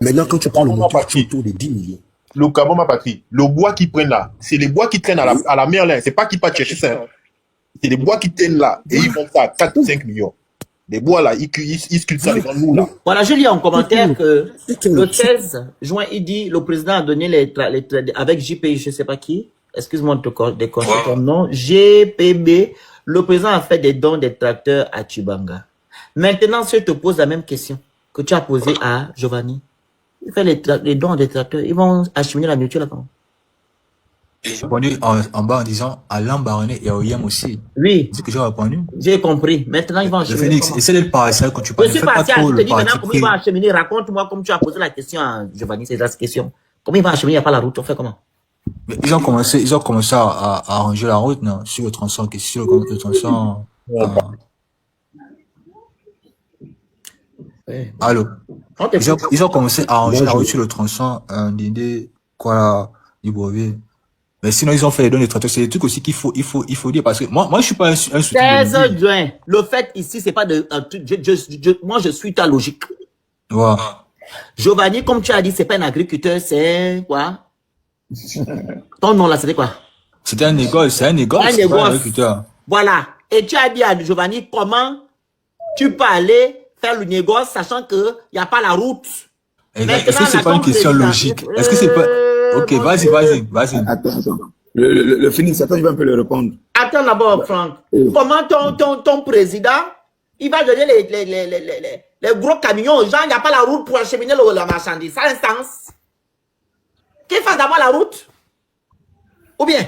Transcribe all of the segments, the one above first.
Maintenant, quand tu prends le Gabon, ma moteur, tu es patrie. autour de 10 millions. Le Gabon, ma patrie. Le bois qu'ils prennent là, c'est les bois qui traînent à la mer là. C'est pas qu'ils partent chercher ça. Hein. C'est les bois qui traînent là. Et ils vendent ça à 4 5 millions. Les bois là, ils sculptent ça devant nous là. Voilà, je lis en commentaire que le 16 juin, il dit, le président a donné avec JPI, je sais pas qui, excuse-moi de te déconner ton nom, GPB, le président a fait des dons des tracteurs à Tchibanga. Maintenant, si je te pose la même question que tu as posée à Giovanni, il fait les dons des tracteurs, ils vont acheminer la nourriture là-bas. J'ai répondu en bas en disant Alain Baronnet et Oyem aussi. Oui. C'est ce que j'ai répondu. J'ai compris. Maintenant, ils vont acheminer. Phoenix, essaie d'être partiel quand tu parles. Je suis partiel. Je te dis maintenant comment ils vont acheminer. Raconte-moi comme tu as posé la question à Giovanni, c'est la question. Comment ils vont acheminer? Il n'y a pas la route. On fait comment? Mais ils ont commencé à arranger la route, non? Sur le tronçon, sur le tronçon. Allô? Ils ont commencé à arranger la route sur le tronçon, d'idée, quoi, du brevet. Mais sinon, ils ont fait les dons des tracteurs. C'est des trucs aussi qu'il faut dire parce que moi, je suis pas un soutien. 16 juin. Le fait ici, c'est pas de, moi, je suis ta logique. Ouais. Giovanni, comme tu as dit, c'est pas un agriculteur, c'est quoi? Ton nom là, c'était quoi? C'était un négoce, c'est un négoce. Un négoce. Voilà. Et tu as dit à Giovanni, comment tu peux aller faire le négoce, sachant que il n'y a pas la route. Est-ce que c'est pas une question logique? Est-ce que c'est pas... Ok, vas-y. Attends. Le Phoenix, attends, je vais un peu le répondre. Attends d'abord, Franck. Comment ton président, il va donner les gros camions aux gens, il n'y a pas la route pour acheminer la marchandise. Ça a un sens. Qu'il fasse d'abord la route. Ou bien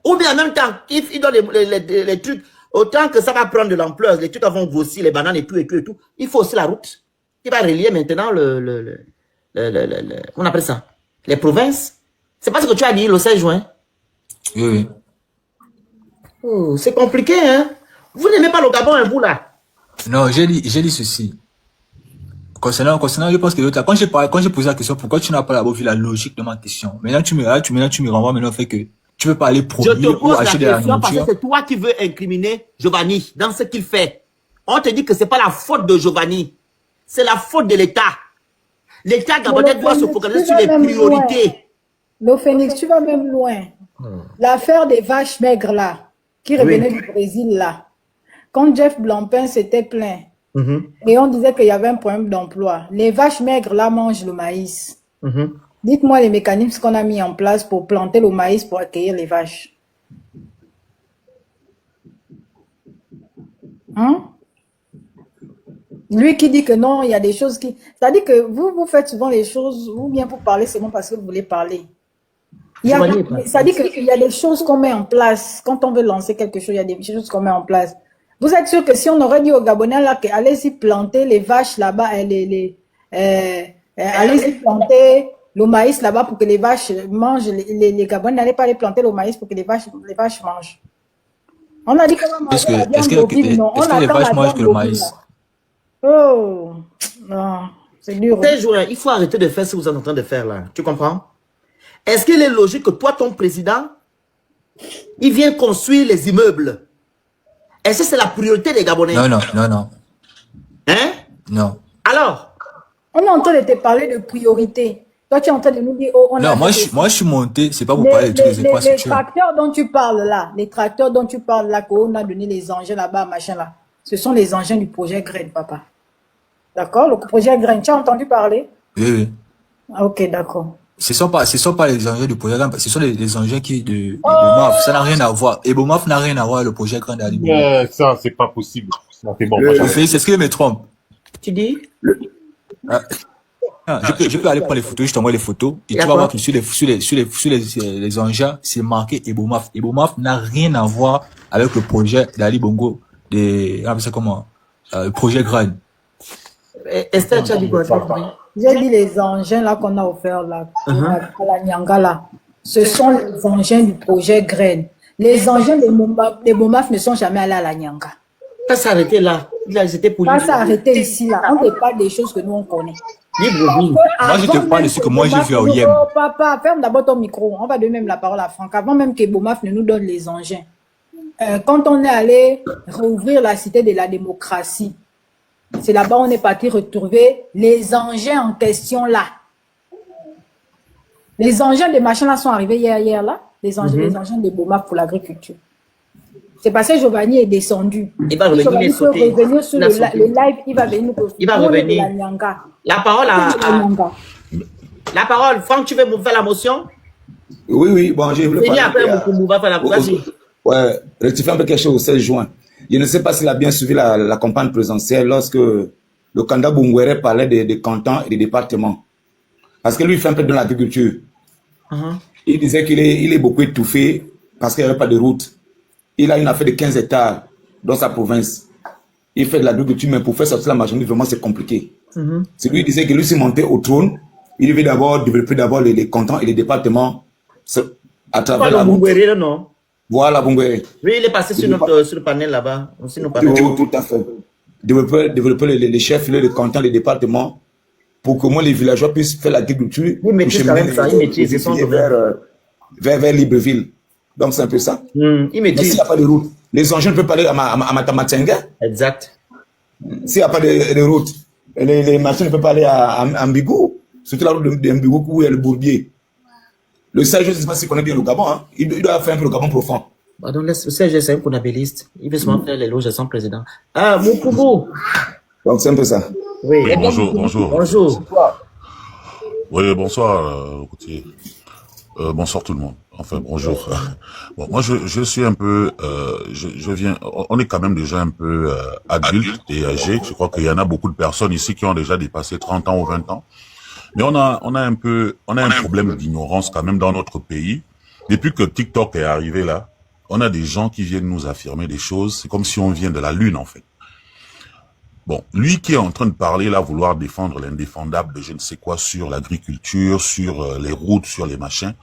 en même temps, il donne les trucs, autant que ça va prendre de l'ampleur, les trucs vont grossir, les bananes et tout. Il faut aussi la route. Il va relier maintenant on appelle ça, les provinces. C'est pas ce que tu as dit le 16 juin. Oui. Oh, c'est compliqué, hein. Vous n'aimez pas le Gabon, hein, vous, là? Non, j'ai dit ceci. Concernant, je pense que quand j'ai posé la question, pourquoi tu n'as pas d'abord vu la logique de ma question? Maintenant, tu me renvoies maintenant au fait que tu veux pas aller produire ou acheter de la nourriture. Parce que c'est toi qui veux incriminer Giovanni dans ce qu'il fait. On te dit que c'est pas la faute de Giovanni. C'est la faute de l'État. L'État gabonais doit se focaliser sur les priorités. Le Phoenix, tu vas même loin. L'affaire des vaches maigres là, qui revenait du Brésil là. Quand Jeff Blancpain s'était plaint, et on disait qu'il y avait un problème d'emploi, les vaches maigres là mangent le maïs. Dites-moi les mécanismes qu'on a mis en place pour planter le maïs pour accueillir les vaches. Hein? Lui qui dit que non, il y a des choses qui... C'est-à-dire que vous faites souvent les choses, ou bien pour parler seulement parce que vous voulez parler. C'est-à-dire qu'il y a des choses qu'on met en place. Quand on veut lancer quelque chose, il y a des choses qu'on met en place. Vous êtes sûr que si on aurait dit aux Gabonais là, allez-y planter les vaches là-bas, allez-y planter le maïs là-bas pour que les vaches mangent, les Gabonais n'allaient pas aller planter le maïs pour que les vaches mangent. On a dit qu'on va manger la viande bovine, non. On attend la viande que le maïs. Oh, non, c'est dur. Il faut arrêter de faire ce que vous êtes en train de faire là. Tu comprends? Est-ce qu'il est logique que toi, ton président, il vient construire les immeubles? Est-ce que c'est la priorité des Gabonais? Non. Hein? Non. Alors? On est en train de te parler de priorité. Toi, tu es en train de nous dire... Oh, non, moi, je suis monté, c'est pas pour parler de tous les Les tracteurs dont tu parles là, qu'on a donné les engins là-bas, machin là, ce sont les engins du projet Grain, papa. D'accord? Le projet Grain, tu as entendu parler? Oui. Ok, d'accord. Ce sont pas les engins du projet Grain, ce sont les engins de Ebomaf. Ça n'a rien à voir. Ebomaf n'a rien à voir avec le projet Grain d'Ali. Ça, c'est pas possible. C'est bon. C'est ce qu'il me trompe. Tu dis? Je peux aller prendre les photos, je t'envoie les photos, et tu vas voir que sur les engins, c'est marqué Ebomaf. Ebomaf n'a rien à voir avec le projet d'Ali Bongo, le projet Grain. Esther, tu as dit quoi? J'ai dit les engins là qu'on a offerts là, à la Nyanga là. Ce sont les engins du projet Grain. Les engins des Bomaf ne sont jamais allés à la Nyanga. Ça s'est arrêté là. Ils étaient pour ça s'est arrêté ici là. On ne parle des choses que nous on connaît. Moi je te parle de ce que moi j'ai vu à Oyem. Oh, papa, ferme d'abord ton micro. On va donner même la parole à Franck. Avant même que Bomaf ne nous donne les engins. Quand on est allé rouvrir la cité de la démocratie, C'est là-bas on est parti retrouver les engins en question là. Les engins des machins là sont arrivés hier là. Les engins des Bomac pour l'agriculture. C'est parce que Giovanni est descendu. Il va revenir, Giovanni peut revenir sur le live, il va venir. Il va revenir. La parole la parole, Franck, tu veux me faire la motion? Oui, bon, je voulais parler. Ouais, rectifier un peu quelque chose au 16 juin. Je ne sais pas s'il a bien suivi la campagne présidentielle lorsque le candidat Bungwere parlait des cantons et des départements. Parce que lui, il fait un peu de l'agriculture. Il disait qu'il est beaucoup étouffé parce qu'il n'y avait pas de route. Il a une affaire de 15 hectares dans sa province. Il fait de l'agriculture, mais pour faire sortir la marchandise, vraiment, c'est compliqué. C'est lui qui disait que lui, s'il montait au trône, il devait d'abord développer les cantons et les départements à travers la route. Non? Voilà, Bungwere. Oui, il est passé sur le panel là-bas. Tout à fait. Développer les chefs, les cantons, les départements, pour que moi, les villageois puissent faire l'agriculture. Il maîtrise quand même ça, il maîtrise. Vers Libreville. Donc, c'est un peu ça. Il maîtrise. S'il n'y a pas de route, les engins ne peuvent pas aller à Matamatenga. Exact. S'il n'y a pas de route, les machines ne peuvent pas aller à Mbigou. Surtout la route de Mbigou où il y a le bourbier. Le Serge, je ne sais pas s'il connaît bien le Gabon. Hein. Il doit faire un peu le Gabon profond. Donc, le Serge, c'est un conabiliste. Il veut seulement faire les loges de son président. Ah, Moukoubou. Donc, c'est un peu ça. Oui, bonjour. Bonjour. Oui, bonsoir, écoutez. Bonsoir tout le monde. Enfin, bonjour. Bon, moi, je suis un peu, je viens, on est quand même déjà un peu adulte et âgé. Je crois qu'il y en a beaucoup de personnes ici qui ont déjà dépassé 30 ans ou 20 ans. Mais on a un problème d'ignorance quand même dans notre pays. Depuis que TikTok est arrivé là, on a des gens qui viennent nous affirmer des choses. C'est comme si on vient de la Lune, en fait. Bon, lui qui est en train de parler là, vouloir défendre l'indéfendable de je ne sais quoi sur l'agriculture, sur les routes, sur les machins,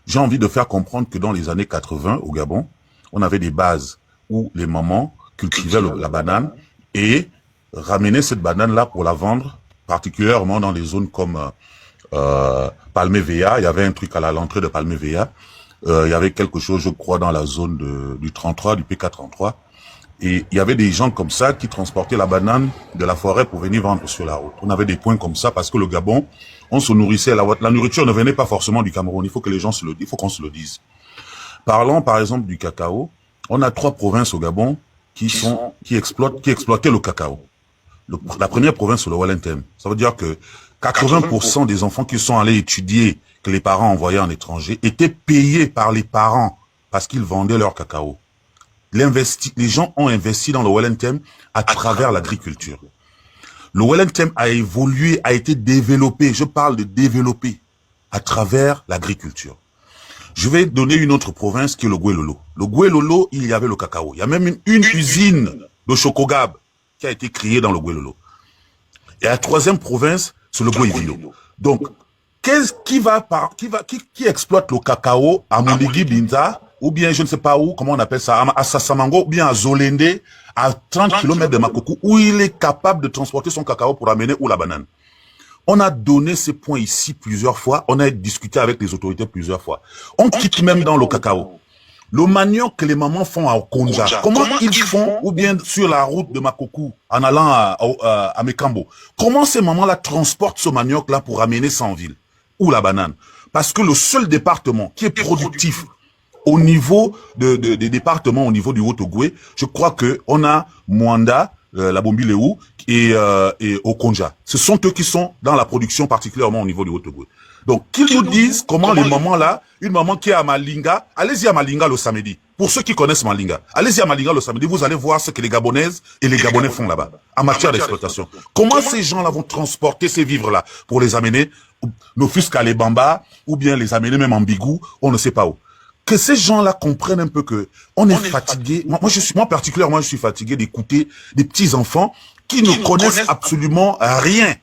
j'ai envie de faire comprendre que dans les années 80 au Gabon, on avait des bases où les mamans cultivaient la banane et ramenaient cette banane là pour la vendre, particulièrement dans les zones comme Palmé-Veya. Il y avait un truc à l'entrée de Palmé-Veya. Il y avait quelque chose, je crois, dans la zone du 33, du PK33. Et il y avait des gens comme ça qui transportaient la banane de la forêt pour venir vendre sur la route. On avait des points comme ça parce que le Gabon, on se nourrissait. La nourriture ne venait pas forcément du Cameroun. Il faut que les gens il faut qu'on se le dise. Parlons par exemple du cacao. On a 3 provinces au Gabon qui exploitaient le cacao. La première province, c'est le Wellington. Ça veut dire que 80% des enfants qui sont allés étudier, que les parents envoyaient en étranger, étaient payés par les parents parce qu'ils vendaient leur cacao. Les gens ont investi dans le Wellington à travers l'agriculture. Le Wellington a évolué, a été développé, je parle de développer, à travers l'agriculture. Je vais donner une autre province qui est le Gouelolo. Le Gouelolo, il y avait le cacao. Il y a même une usine de Chocogab qui a été créée dans le Gouelolo. Et la 3e province, c'est le Gouevilo. Donc, qui exploite le cacao à Mondegui Binza, ou bien je ne sais pas où, comment on appelle ça, à Sassamango, ou bien à Zolende, à 30 km de Makoko, où il est capable de transporter son cacao pour amener ou la banane. On a donné ces points ici plusieurs fois, on a discuté avec les autorités plusieurs fois. On quitte même dans le cacao. Le manioc que les mamans font à Okonja, comment ils font, ou bien sur la route de Makoko, en allant à Mekambo, comment ces mamans-là transportent ce manioc-là pour amener ça en ville, ou la banane? Parce que le seul département qui est productif au niveau des départements, au niveau du Haut-Ogoué, je crois que on a Mwanda, la Bombiléou et Okonja. Ce sont eux qui sont dans la production, particulièrement au niveau du Haut-Ogoué. Donc, qu'ils nous disent comment les mamans là, une maman qui est à Malinga, allez-y à Malinga le samedi. Pour ceux qui connaissent Malinga, allez-y à Malinga le samedi, vous allez voir ce que les Gabonaises et les Gabonais font là-bas, en matière d'exploitation. Comment ces gens-là vont transporter ces vivres-là pour les amener, nos fils à les Bamba, ou bien les amener même en Bigou, on ne sait pas où. Que ces gens-là comprennent un peu que on est fatigué. Moi particulièrement, je suis fatigué d'écouter des petits enfants qui ne connaissent absolument rien.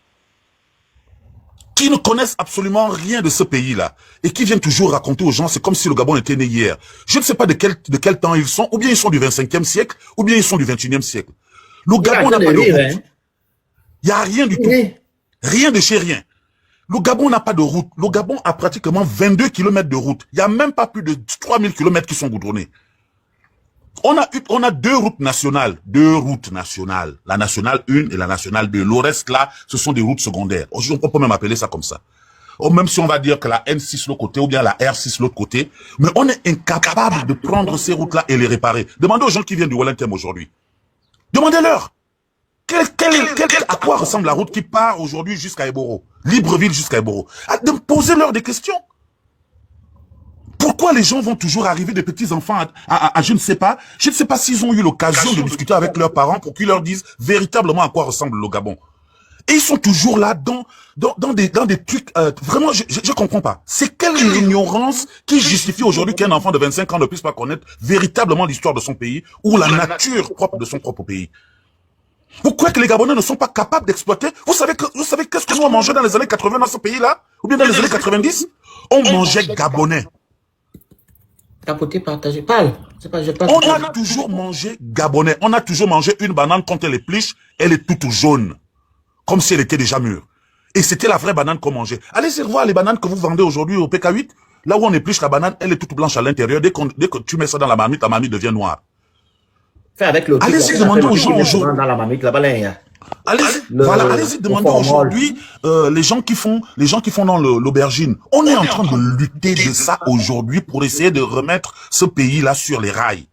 Qui ne connaissent absolument rien de ce pays-là. Et qui viennent toujours raconter aux gens, c'est comme si le Gabon était né hier. Je ne sais pas de quel temps ils sont, ou bien ils sont du 25e siècle, ou bien ils sont du 21e siècle. Le Gabon n'a pas de route. Il n'y a rien du tout. Rien de chez rien. Le Gabon n'a pas de route. Le Gabon a pratiquement 22 km de route. Il n'y a même pas plus de 3000 km qui sont goudronnés. On a deux routes nationales. La nationale 1 et la nationale 2. Le reste là, ce sont des routes secondaires. On peut même appeler ça comme ça. Ou même si on va dire que la N6 l'autre côté ou bien la R6 l'autre côté, mais on est incapable de prendre ces routes-là et les réparer. Demandez aux gens qui viennent du Wellington aujourd'hui. Demandez-leur. À quoi ressemble la route qui part aujourd'hui jusqu'à Eboro, Libreville jusqu'à Eboro? Posez-leur des questions. Pourquoi les gens vont toujours arriver, des petits-enfants, je ne sais pas s'ils ont eu l'occasion de discuter avec leurs parents pour qu'ils leur disent véritablement à quoi ressemble le Gabon. Et ils sont toujours là dans des trucs, vraiment, je comprends pas. C'est quelle ignorance qui justifie aujourd'hui qu'un enfant de 25 ans ne puisse pas connaître véritablement l'histoire de son pays ou la nature propre de son propre pays? Vous croyez que les Gabonais ne sont pas capables d'exploiter? Vous savez qu'est-ce que nous on mangeait dans les années 80 dans ce pays-là? Ou bien dans les années 90? On mangeait gabonais. Tapoter, partager, parle. On a toujours mangé gabonais. On a toujours mangé une banane quand elle épluche, elle est toute jaune. Comme si elle était déjà mûre. Et c'était la vraie banane qu'on mangeait. Allez-y voir les bananes que vous vendez aujourd'hui au PK8. Là où on épluche la banane, elle est toute blanche à l'intérieur. Dès que tu mets ça dans la marmite devient noire. Fais avec le allez-y demander aux gens aujourd'hui. Dans la marmite, là-bas, là. Allez-y demander aujourd'hui les gens qui font dans l'aubergine. On est en train de lutter de ça aujourd'hui pour essayer de remettre ce pays-là sur les rails.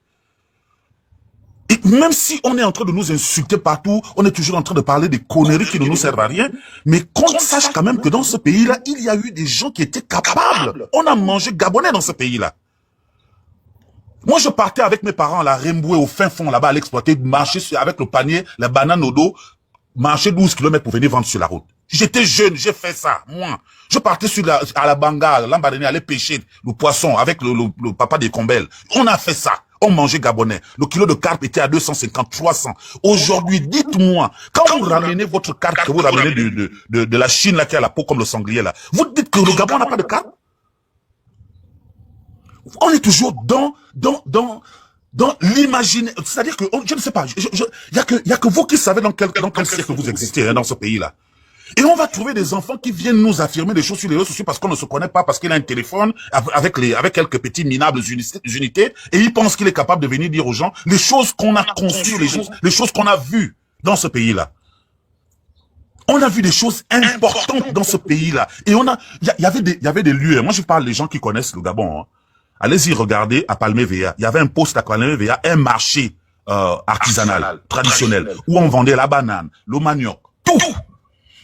Et même si on est en train de nous insulter partout, on est toujours en train de parler des conneries qui ne nous servent à rien, mais qu'on sache quand même que dans ce pays-là, il y a eu des gens qui étaient capables. On a mangé gabonais dans ce pays-là. Moi, je partais avec mes parents à la Remboué, au fin fond, là-bas, à l'exploiter, marcher avec le panier, la banane au dos, marcher 12 km pour venir vendre sur la route. J'étais jeune, j'ai fait ça, moi. Je partais à la Banga, l'Ambaréné, aller pêcher le poisson avec le papa des Combelles. On a fait ça. On mangeait gabonais. Le kilo de carpe était à 250, 300. Aujourd'hui, dites-moi, quand vous ramenez votre carpe que vous ramenez de la Chine, là, qui a la peau comme le sanglier, là, vous dites que le Gabon n'a pas de carpe? On est toujours dans l'imaginaire. C'est-à-dire que, je ne sais pas, il y a que vous qui savez dans quel siècle vous existez, hein, dans ce pays-là. Et on va trouver des enfants qui viennent nous affirmer des choses sur les réseaux sociaux parce qu'on ne se connaît pas, parce qu'il a un téléphone avec quelques petits minables unités, et il pense qu'il est capable de venir dire aux gens les choses qu'on a conçues, les choses qu'on a vues dans ce pays-là. On a vu des choses importantes dans ce pays-là. Et il y avait des lieux. Moi, je parle des gens qui connaissent le Gabon, hein. Allez-y regarder à Palmé-Veya. Il y avait un poste à Palmé-Veya, un marché artisanal, traditionnel, où on vendait la banane, le manioc, tout.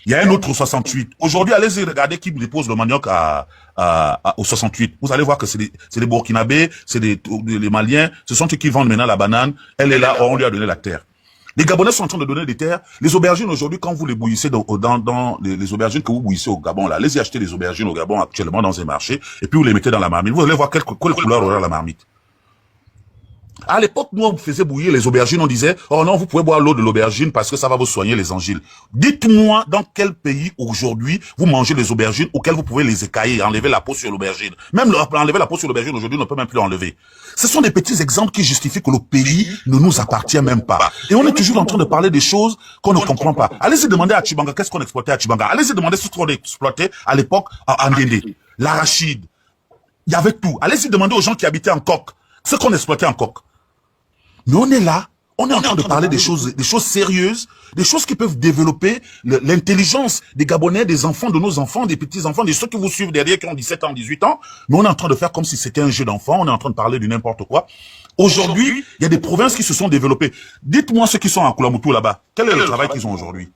Il y a un autre au 68. Aujourd'hui, allez-y regarder qui dépose le manioc au 68. Vous allez voir que c'est des Burkinabés, c'est les Maliens. Ce sont eux qui vendent maintenant la banane. Elle est là, on lui a donné la terre. Les Gabonais sont en train de donner des terres. Les aubergines aujourd'hui, quand vous les bouillissez dans les aubergines que vous bouillissez au Gabon, là, allez-y acheter des aubergines au Gabon actuellement dans un marché, et puis vous les mettez dans la marmite. Vous allez voir quelle couleur aura la marmite. À l'époque, nous, on faisait bouillir les aubergines, on disait, oh non, vous pouvez boire l'eau de l'aubergine parce que ça va vous soigner les angiles. Dites-moi dans quel pays aujourd'hui vous mangez les aubergines auxquelles vous pouvez les écailler, enlever la peau sur l'aubergine. Même enlever la peau sur l'aubergine aujourd'hui, on ne peut même plus enlever. Ce sont des petits exemples qui justifient que le pays ne nous appartient même pas. Et on est toujours en train de parler des choses qu'on ne comprend pas. Allez-y demander à Tchibanga qu'est-ce qu'on exploitait à Tchibanga. Allez-y demander ce qu'on exploitait à l'époque à Ndéndé. L'arachide. Il y avait tout. Allez-y demander aux gens qui habitaient en Coque ce qu'on exploitait en Coque. Mais on est là, on est en train de parler des choses sérieuses, des choses qui peuvent développer l'intelligence des Gabonais, des enfants, de nos enfants, des petits-enfants, de ceux qui vous suivent derrière, qui ont 17 ans, 18 ans. Mais on est en train de faire comme si c'était un jeu d'enfant, on est en train de parler de n'importe quoi. Aujourd'hui, il y a des provinces qui se sont développées. Dites-moi ceux qui sont à Koulamoutou là-bas, quel est le travail qu'ils ont aujourd'hui?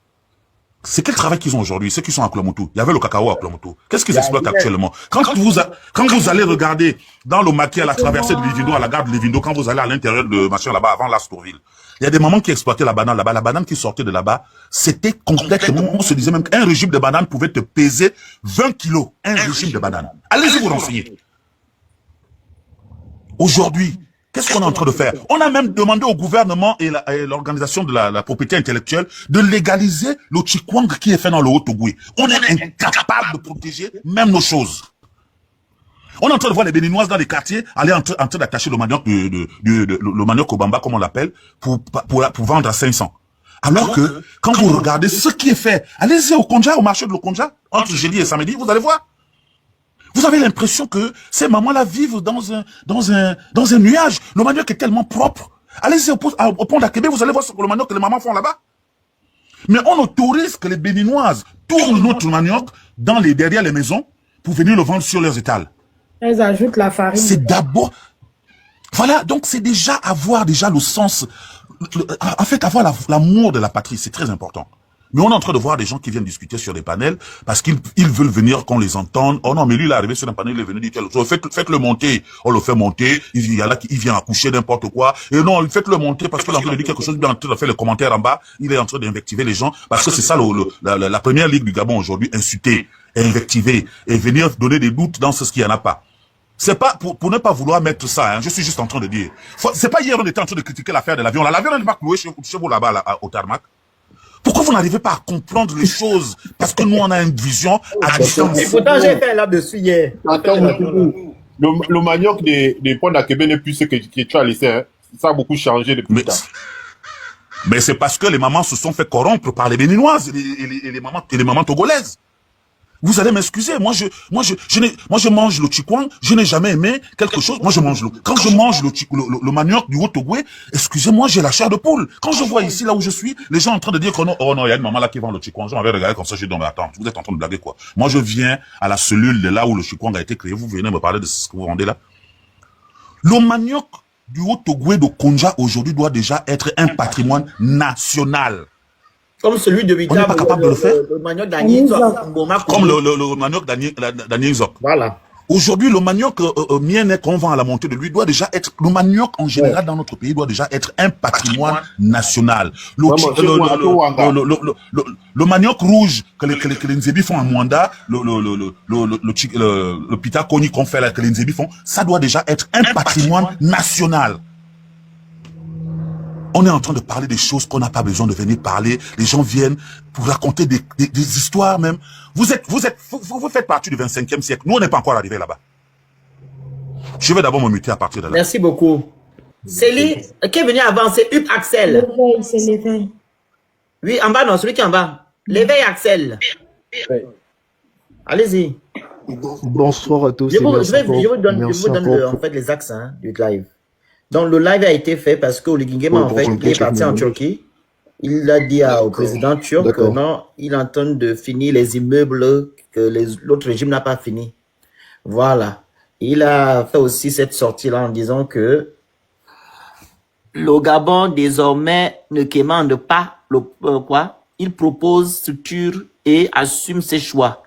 C'est quel travail qu'ils ont aujourd'hui, ceux qui sont à Koulamoutou? Il y avait le cacao à Koulamoutou. Qu'est-ce qu'ils exploitent actuellement? Quand vous allez regarder dans le maquis à la traversée de Livindo, à la gare de Livindo, quand vous allez à l'intérieur de machin là-bas, avant l'Astorville, il y a des mamans qui exploitaient la banane là-bas. La banane qui sortait de là-bas, c'était complètement, on se disait même qu'un régime de banane pouvait te peser 20 kilos. Un régime de banane. Allez-y vous renseigner. Aujourd'hui, qu'est-ce qu'on est en train de faire? On a même demandé au gouvernement et l'organisation de la propriété intellectuelle de légaliser le chikwang qui est fait dans le Haut-Togoui. On est incapable de protéger même nos choses. On est en train de voir les Béninoises dans les quartiers aller en train d'attacher le manioc le manioc au bamba, comme on l'appelle, pour vendre à 500. Alors que, quand vous regardez ce qui est fait, allez-y au Konja, au marché de l'Okonja, entre jeudi et samedi, vous allez voir. Vous avez l'impression que ces mamans-là vivent dans un nuage. Le manioc est tellement propre. Allez-y au pont d'Akébé, vous allez voir ce que le manioc que les mamans font là-bas. Mais on autorise que les Béninoises tournent notre manioc derrière les maisons pour venir le vendre sur leurs étals. Elles ajoutent la farine. C'est d'abord... Voilà, donc c'est déjà avoir déjà le sens... En fait, avoir l'amour de la patrie, c'est très important. Mais on est en train de voir des gens qui viennent discuter sur des panels parce qu'ils veulent venir qu'on les entende. Oh non, mais lui, il est arrivé sur un panel, il est venu dire quelque chose. Faites-le monter. On le fait monter. Il y a là qui vient accoucher n'importe quoi. Et non, faites-le monter parce qu'il est en train de dire quelque chose. Il est en train de faire le commentaire en bas. Il est en train d'invectiver les gens parce que c'est ça la première ligue du Gabon aujourd'hui. Insulter, invectiver et venir donner des doutes dans ce qu'il n'y en a pas. C'est pas pour ne pas vouloir mettre ça, hein, je suis juste en train de dire. C'est pas hier on était en train de critiquer l'affaire de l'avion. L'avion n'est pas cloué chez vous là-bas au tarmac. Pourquoi vous n'arrivez pas à comprendre les choses? Parce que nous, on a une vision à distance. Et pourtant, j'ai fait là-dessus hier. Attends, le manioc des ponts d'Akébé n'est plus ce que tu as laissé. Hein. Ça a beaucoup changé depuis ça. Mais c'est parce que les mamans se sont fait corrompre par les Béninoises et les mamans togolaises. Vous allez m'excuser, moi je mange le chikwang, je n'ai jamais aimé quelque chose. Moi je mange quand je mange le manioc du Haut-Togoué, excusez-moi, j'ai la chair de poule. Quand je vois ici là où je suis, les gens en train de dire que non, oh non, il y a une maman là qui vend le chikwang. Je m'avais regardé comme ça, j'ai dit non mais attends, vous êtes en train de blaguer quoi. Moi je viens à la cellule de là où le chikwang a été créé, vous venez me parler de ce que vous vendez là. Le manioc du Haut-Togoué de Konja aujourd'hui doit déjà être un patrimoine national. Comme celui de Wigam, on n'est pas capable de le faire. Le manioc d'Agni Zok. Comme le manioc d'Agni Zok. Voilà. Aujourd'hui, le manioc miennet qu'on vend à la montée de lui doit déjà être, le manioc en général dans notre pays doit déjà être un patrimoine national. Le manioc rouge que les Nzébi font à Mwanda, le pita koni qu'on fait là, que les Nzébi font, ça doit déjà être un patrimoine national. On est en train de parler des choses qu'on n'a pas besoin de venir parler. Les gens viennent pour raconter des histoires même. Vous faites partie du 25e siècle. Nous, on n'est pas encore arrivé là-bas. Je vais d'abord me muter à partir de là. Merci beaucoup. Célie, qui est venu avant, c'est Hugues Axel. L'éveil, c'est l'éveil. Oui, en bas, non, celui qui est en bas. L'éveil Axel. Ouais. Allez-y. Bonsoir à tous. Je vous donne en fait, les axes du live. Donc, le live a été fait parce que Oligingema, en fait, il est parti en Turquie. Il a dit au président turc que non, il est en train de finir les immeubles que l'autre régime n'a pas fini. Voilà. Il a fait aussi cette sortie-là en disant que le Gabon, désormais, ne commande pas il propose structure et assume ses choix.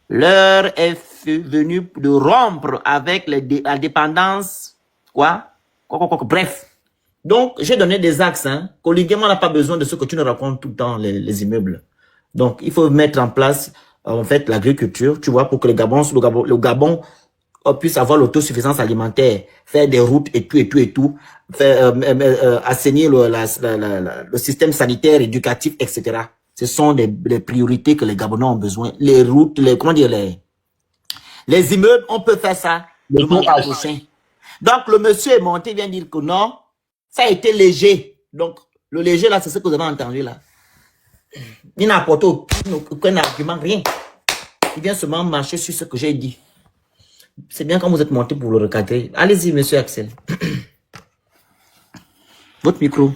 L'heure est venue de rompre avec la dépendance, bref. Donc, j'ai donné des axes, qu'Oligema n'a pas besoin de ce que tu nous racontes tout le temps, les immeubles. Donc, il faut mettre en place, en fait, l'agriculture, tu vois, pour que le Gabon puisse avoir l'autosuffisance alimentaire, faire des routes et tout, faire, assainir le système sanitaire, éducatif, etc. Ce sont les priorités que les Gabonais ont besoin. Les routes, les immeubles, on peut faire ça le mois prochain. Donc, le monsieur est monté, il vient dire que non, ça a été léger. Donc, le léger, là, c'est ce que vous avez entendu, là. Il n'a apporté aucun argument, rien. Il vient seulement marcher sur ce que j'ai dit. C'est bien quand vous êtes monté pour le recadrer. Allez-y, monsieur Axel. Votre micro.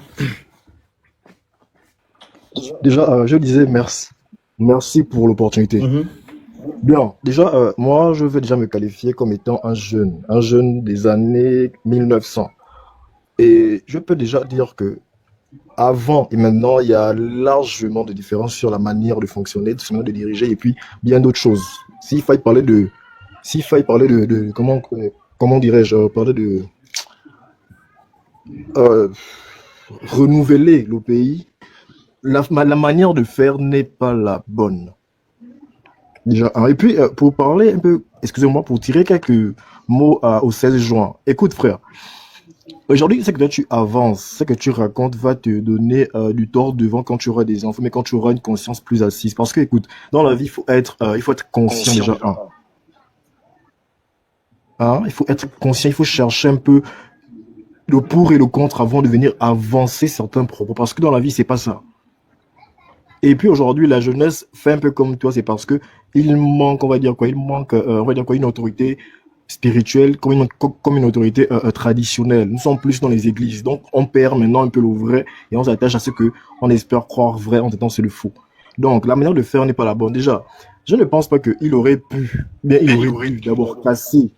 Déjà, je disais merci. Merci pour l'opportunité. Bien, déjà, moi, je vais déjà me qualifier comme étant un jeune des années 1900. Et je peux déjà dire que avant et maintenant, il y a largement de différences sur la manière de fonctionner, de diriger, et puis bien d'autres choses. S'il faille parler de comment dirais-je, parler de renouveler le pays, la manière de faire n'est pas la bonne. Déjà. Et puis, pour parler un peu, excusez-moi, pour tirer quelques mots au 16 juin. Écoute, frère, aujourd'hui, c'est que toi, tu avances, ce que tu racontes va te donner du tort devant quand tu auras des enfants, mais quand tu auras une conscience plus assise. Parce que, écoute, dans la vie, il faut être conscient déjà. Il faut être conscient, il faut chercher un peu le pour et le contre avant de venir avancer certains propos. Parce que dans la vie, c'est pas ça. Et puis aujourd'hui, la jeunesse fait un peu comme toi, c'est parce que il manque, on va dire quoi, une autorité spirituelle, comme une autorité traditionnelle. Nous sommes plus dans les églises. Donc, on perd maintenant un peu le vrai et on s'attache à ce que on espère croire vrai en étant c'est le faux. Donc, la manière de faire n'est pas la bonne. Déjà, je ne pense pas qu'il aurait pu, bien, il aurait pu d'abord casser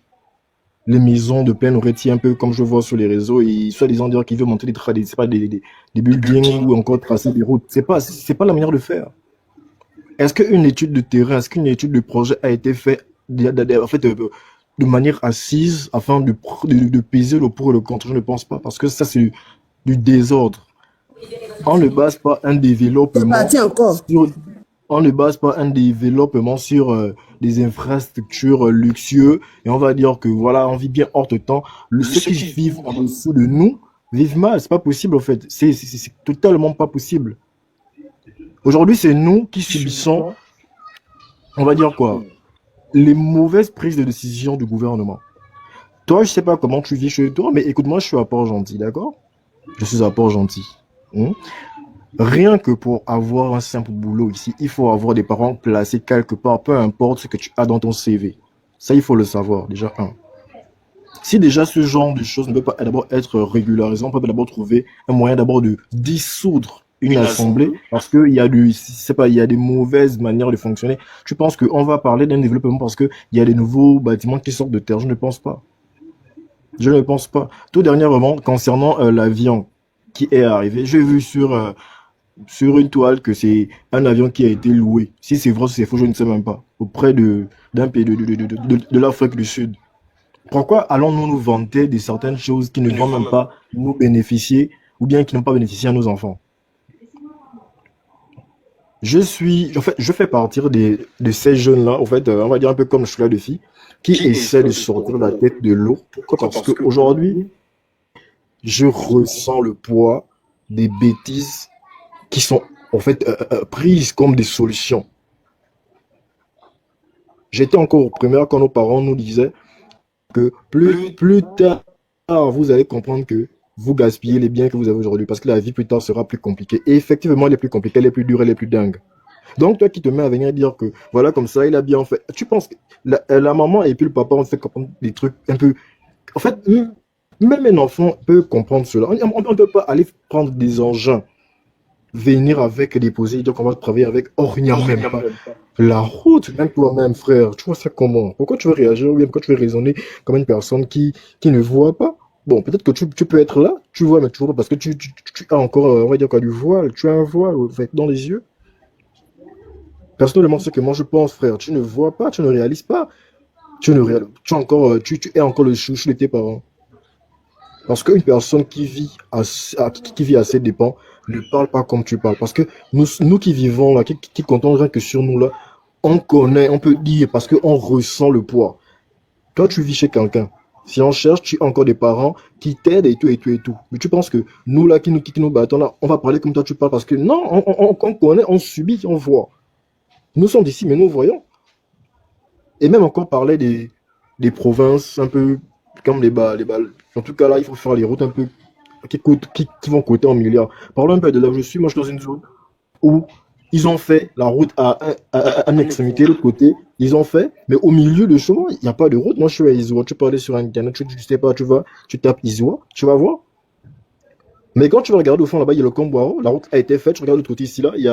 les maisons de plein retier, un peu comme je vois sur les réseaux, et soi-disant dire qu'il veut monter c'est pas des buildings ou encore tracer des routes. C'est pas la manière de faire. Est-ce qu'une étude de terrain, est-ce qu'une étude de projet a été faite en fait, de manière assise afin de peser le pour et le contre? Je ne pense pas, parce que ça, c'est du désordre. On ne base pas un développement on ne base pas un développement sur des infrastructures luxueuses et on va dire que voilà, on vit bien hors de temps. Ceux qui vivent en dessous de nous vivent mal. C'est pas possible, en fait. C'est totalement pas possible. Aujourd'hui, c'est nous qui subissons, on va dire quoi, les mauvaises prises de décision du gouvernement. Toi, je sais pas comment tu vis chez toi, mais écoute-moi, je suis à Port-Gentil, d'accord? Je suis à Port-Gentil. Rien que pour avoir un simple boulot ici, il faut avoir des parents placés quelque part, peu importe ce que tu as dans ton CV. Ça, il faut le savoir, déjà, Si déjà ce genre de choses ne peut pas d'abord être régularisé, on peut d'abord trouver un moyen d'abord de dissoudre une assemblée, parce qu'il y a il y a des mauvaises manières de fonctionner. Tu penses qu'on va parler d'un développement parce qu'il y a des nouveaux bâtiments qui sortent de terre? Je ne pense pas. Je ne pense pas. Tout dernièrement, concernant l'avion qui est arrivé, j'ai vu sur une toile que c'est un avion qui a été loué. Si c'est vrai, si c'est faux, je ne sais même pas. Auprès d'un pays de l'Afrique du Sud. Pourquoi allons-nous nous vanter de certaines choses qui ne vont même pas nous bénéficier ou bien qui n'ont pas bénéficié à nos enfants? Je fais partie de ces jeunes-là, en fait, on va dire un peu comme je suis là de filles, qui essaient de sortir la tête de l'eau. Pourquoi? Parce qu'aujourd'hui, je ressens le poids des bêtises qui sont en fait prises comme des solutions. J'étais encore au primaire quand nos parents nous disaient que plus tard, vous allez comprendre que vous gaspillez les biens que vous avez aujourd'hui parce que la vie plus tard sera plus compliquée. Et effectivement, elle est plus compliquée, elle est plus dure, elle est plus dingue. Donc, toi qui te mets à venir dire que voilà, comme ça, il a bien fait. Tu penses que la maman et puis le papa ont fait comprendre des trucs un peu. En fait, même un enfant peut comprendre cela. On ne peut pas aller prendre des engins, venir avec, déposer, dire qu'on va travailler avec. Or, il n'y a même pas la route, même toi-même, frère. Tu vois ça comment? Pourquoi tu veux réagir ou bien pourquoi tu veux raisonner comme une personne qui ne voit pas? Bon, peut-être que tu peux être là, tu vois, mais tu vois pas parce que tu as encore, on va dire quoi, du voile. Tu as un voile, en fait, dans les yeux. Personnellement, c'est que moi je pense, frère, tu ne vois pas, tu ne réalises pas. Tu es encore le chouchou de tes parents. Parce qu'une personne qui vit à ses dépens ne parle pas comme tu parles. Parce que nous qui vivons là, qui comptons rien que sur nous là, on connaît, on peut dire, parce qu'on ressent le poids. Quand tu vis chez quelqu'un, si on cherche, tu as encore des parents qui t'aident et tout, et tout, et tout. Mais tu penses que nous là, qui nous battons là, on va parler comme toi tu parles parce que non, on connaît, on subit, on voit. Nous sommes d'ici, mais nous voyons. Et même encore parler des provinces un peu comme les balles. En tout cas là, il faut faire les routes un peu qui vont coûter en milliards. Parlons un peu de là où je suis. Moi, je suis dans une zone où ils ont fait la route à une extrémité, de l'autre côté. Ils ont fait, mais au milieu de chemin, il n'y a pas de route. Moi, je suis à Isoa. Tu peux aller sur Internet, tu sais pas, tu tapes Isoa, tu vas voir. Mais quand tu vas regarder au fond là-bas, il y a le Comboiro, la route a été faite. Tu regardes de l'autre côté ici, là, il y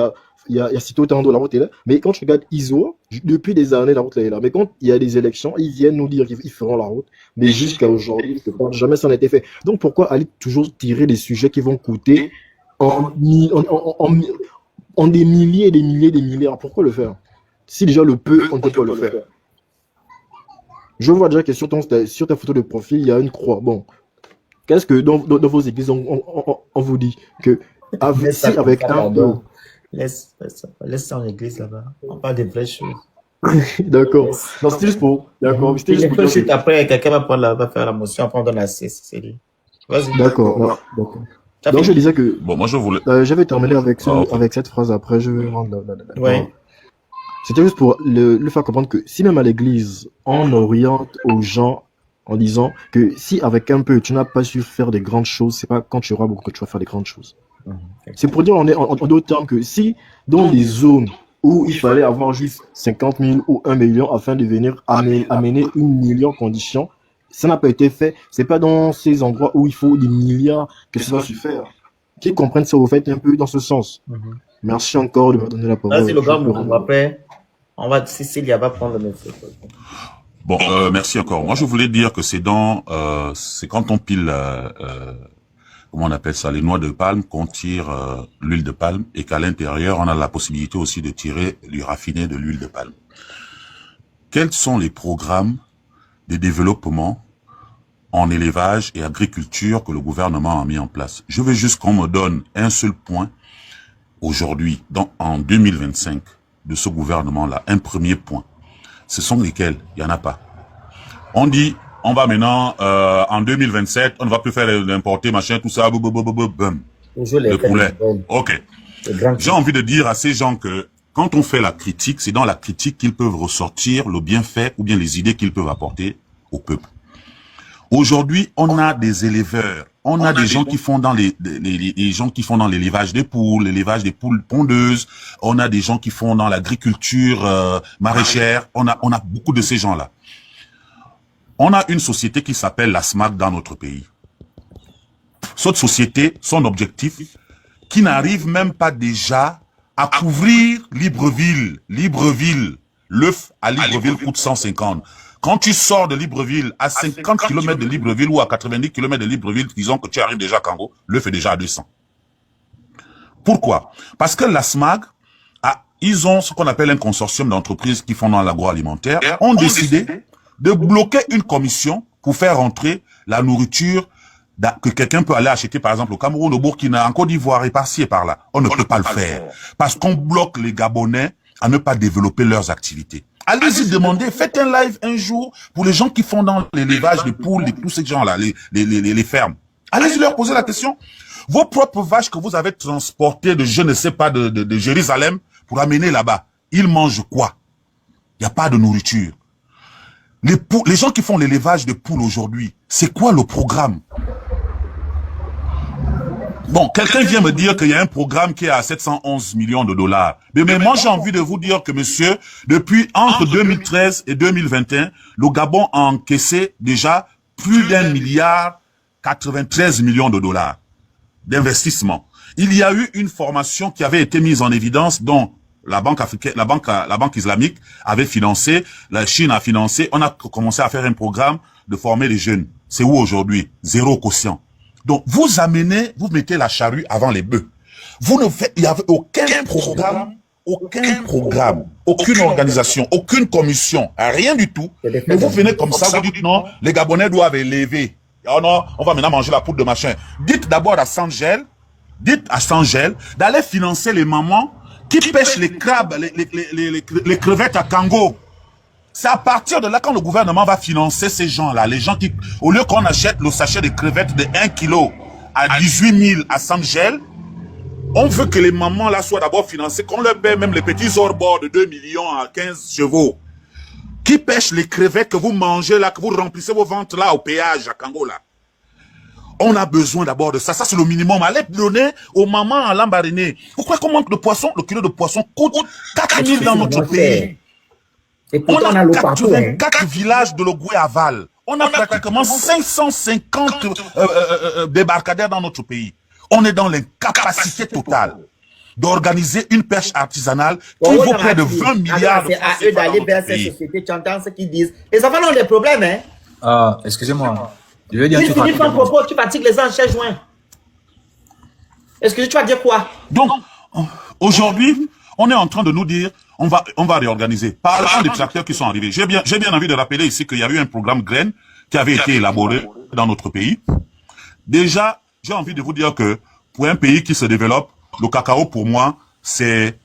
a Sito Tando, la route est là. Mais quand tu regardes Isoa, depuis des années, la route là est là. Mais quand il y a des élections, ils viennent nous dire qu'ils feront la route. Mais jusqu'à aujourd'hui, jamais ça n'a été fait. Donc pourquoi aller toujours tirer des sujets qui vont coûter en des milliers et des milliers et des milliards? Pourquoi le faire? Si déjà le peu, on ne peut pas le faire. Je vois déjà que sur ta photo de profil, il y a une croix. Bon. Qu'est-ce que dans vos églises, on vous dit que avec un peu. Laisse ça en église là-bas. On parle des vraies choses. D'accord. Non, c'était juste pour. D'accord. Ensuite, après, quelqu'un va faire la motion, après on donne la CCD. Vas-y. D'accord. D'accord. Donc, je disais que. Bon, moi, je voulais. J'avais terminé avec cette phrase après. Je vais rendre. Ouais. C'était juste pour le faire comprendre que si même à l'église, on oriente aux gens en disant que si avec un peu, tu n'as pas su faire des grandes choses, c'est pas quand tu auras beaucoup que tu vas faire des grandes choses. C'est pour dire en d'autres termes que si dans des zones où il fallait avoir juste 50 000 ou 1 million afin de venir amener 1 million conditions. Ça n'a pas été fait. C'est pas dans ces endroits où il faut des milliards que ça va se faire. Qu'ils comprennent ça, vous faites un peu dans ce sens. Merci encore de me donner la parole. Là, c'est le gars, après, Cécilia va prendre le message. Bon, merci encore. Moi, je voulais dire que c'est quand on pile, comment on appelle ça, les noix de palme, qu'on tire l'huile de palme, et qu'à l'intérieur, on a la possibilité aussi de tirer du raffiné de l'huile de palme. Quels sont les programmes de développement en élevage et agriculture que le gouvernement a mis en place? Je veux juste qu'on me donne un seul point aujourd'hui, en 2025, de ce gouvernement-là, un premier point. Ce sont lesquels? Il n'y en a pas. On dit, on va maintenant, en 2027, on ne va plus faire d'importer, machin, tout ça, le poulet. Ok. J'ai envie de dire à ces gens que quand on fait la critique, c'est dans la critique qu'ils peuvent ressortir le bienfait ou bien les idées qu'ils peuvent apporter au peuple. Aujourd'hui, on a des éleveurs, on a des gens qui font dans les gens qui font dans l'élevage des poules, l'élevage des poules pondeuses, on a des gens qui font dans l'agriculture maraîchère, on a beaucoup de ces gens-là. On a une société qui s'appelle la SMAC dans notre pays. Cette société, son objectif, qui n'arrive même pas déjà à couvrir Libreville. L'œuf à Libreville coûte 150. Quand tu sors de Libreville, à 50 km de Libreville ou à 90 km de Libreville, disons que tu arrives déjà à Kango, l'œuf est déjà à 200. Pourquoi? Parce que la SMAG, ils ont ce qu'on appelle un consortium d'entreprises qui font dans l'agroalimentaire, ont décidé de bloquer une commission pour faire rentrer la nourriture que quelqu'un peut aller acheter, par exemple, au Cameroun, au Burkina, en Côte d'Ivoire et par-ci et par-là. On ne peut pas le faire. Parce qu'on bloque les Gabonais à ne pas développer leurs activités. Allez-y demander, faites un live un jour pour les gens qui font dans l'élevage de poules, tous ces gens-là, les fermes. Allez-y leur poser la question. Vos propres vaches que vous avez transportées de je ne sais pas de Jérusalem pour amener là-bas, ils mangent quoi? Il n'y a pas de nourriture. Les gens qui font l'élevage de poules aujourd'hui, c'est quoi le programme? Bon, quelqu'un vient me dire qu'il y a un programme qui est à 711 millions de dollars. Mais moi, j'ai envie de vous dire que, monsieur, entre 2013 et 2021, le Gabon a encaissé déjà plus d'1 milliard 93 millions de dollars d'investissement. Il y a eu une formation qui avait été mise en évidence dont la banque africaine, la banque islamique avait financé, la Chine a financé. On a commencé à faire un programme de former les jeunes. C'est où aujourd'hui? 0 quotient. Donc, vous mettez la charrue avant les bœufs. Il n'y avait aucun programme, aucune organisation, aucune commission, rien du tout. Mais vous venez comme ça, vous dites non, les Gabonais doivent élever. Oh non, on va maintenant manger la poudre de machin. Dites d'abord à Sangel d'aller financer les mamans qui pêchent les crabes, les crevettes à Kango. C'est à partir de là quand le gouvernement va financer ces gens-là, les gens qui, au lieu qu'on achète le sachet de crevettes de 1 kg à 18 000 à Sangel, on veut que les mamans là soient d'abord financées, qu'on leur paie même les petits hors-bords de 2 millions à 15 chevaux. Qui pêchent les crevettes que vous mangez là, que vous remplissez vos ventres là au péage à Kango là. On a besoin d'abord de ça. Ça, c'est le minimum. Allez donner aux mamans à Lambaréné. Pourquoi qu'on manque de poisson? Le kilo de poisson coûte 4 000 dans notre pays. Et on a l'eau 84 villages de l'Ogooué aval. On a pratiquement 550 débarcadères dans notre pays. On est dans l'incapacité totale d'organiser une pêche artisanale qui vaut près de 20 milliards de francs. C'est à eux d'aller vers ces sociétés, tu entends ce qu'ils disent. Les enfants ont des problèmes, hein. Ah, excusez-moi. Je vais dire tu finis ton propos, tu fatigues les gens en chaise joint. Excusez, tu vas dire quoi? Donc, aujourd'hui, on est en train de nous dire, on va réorganiser. Parlant des tracteurs qui sont arrivés. J'ai bien envie de rappeler ici qu'il y a eu un programme graines qui avait été élaboré dans notre pays. Déjà, j'ai envie de vous dire que pour un pays qui se développe, le cacao, pour moi, c'est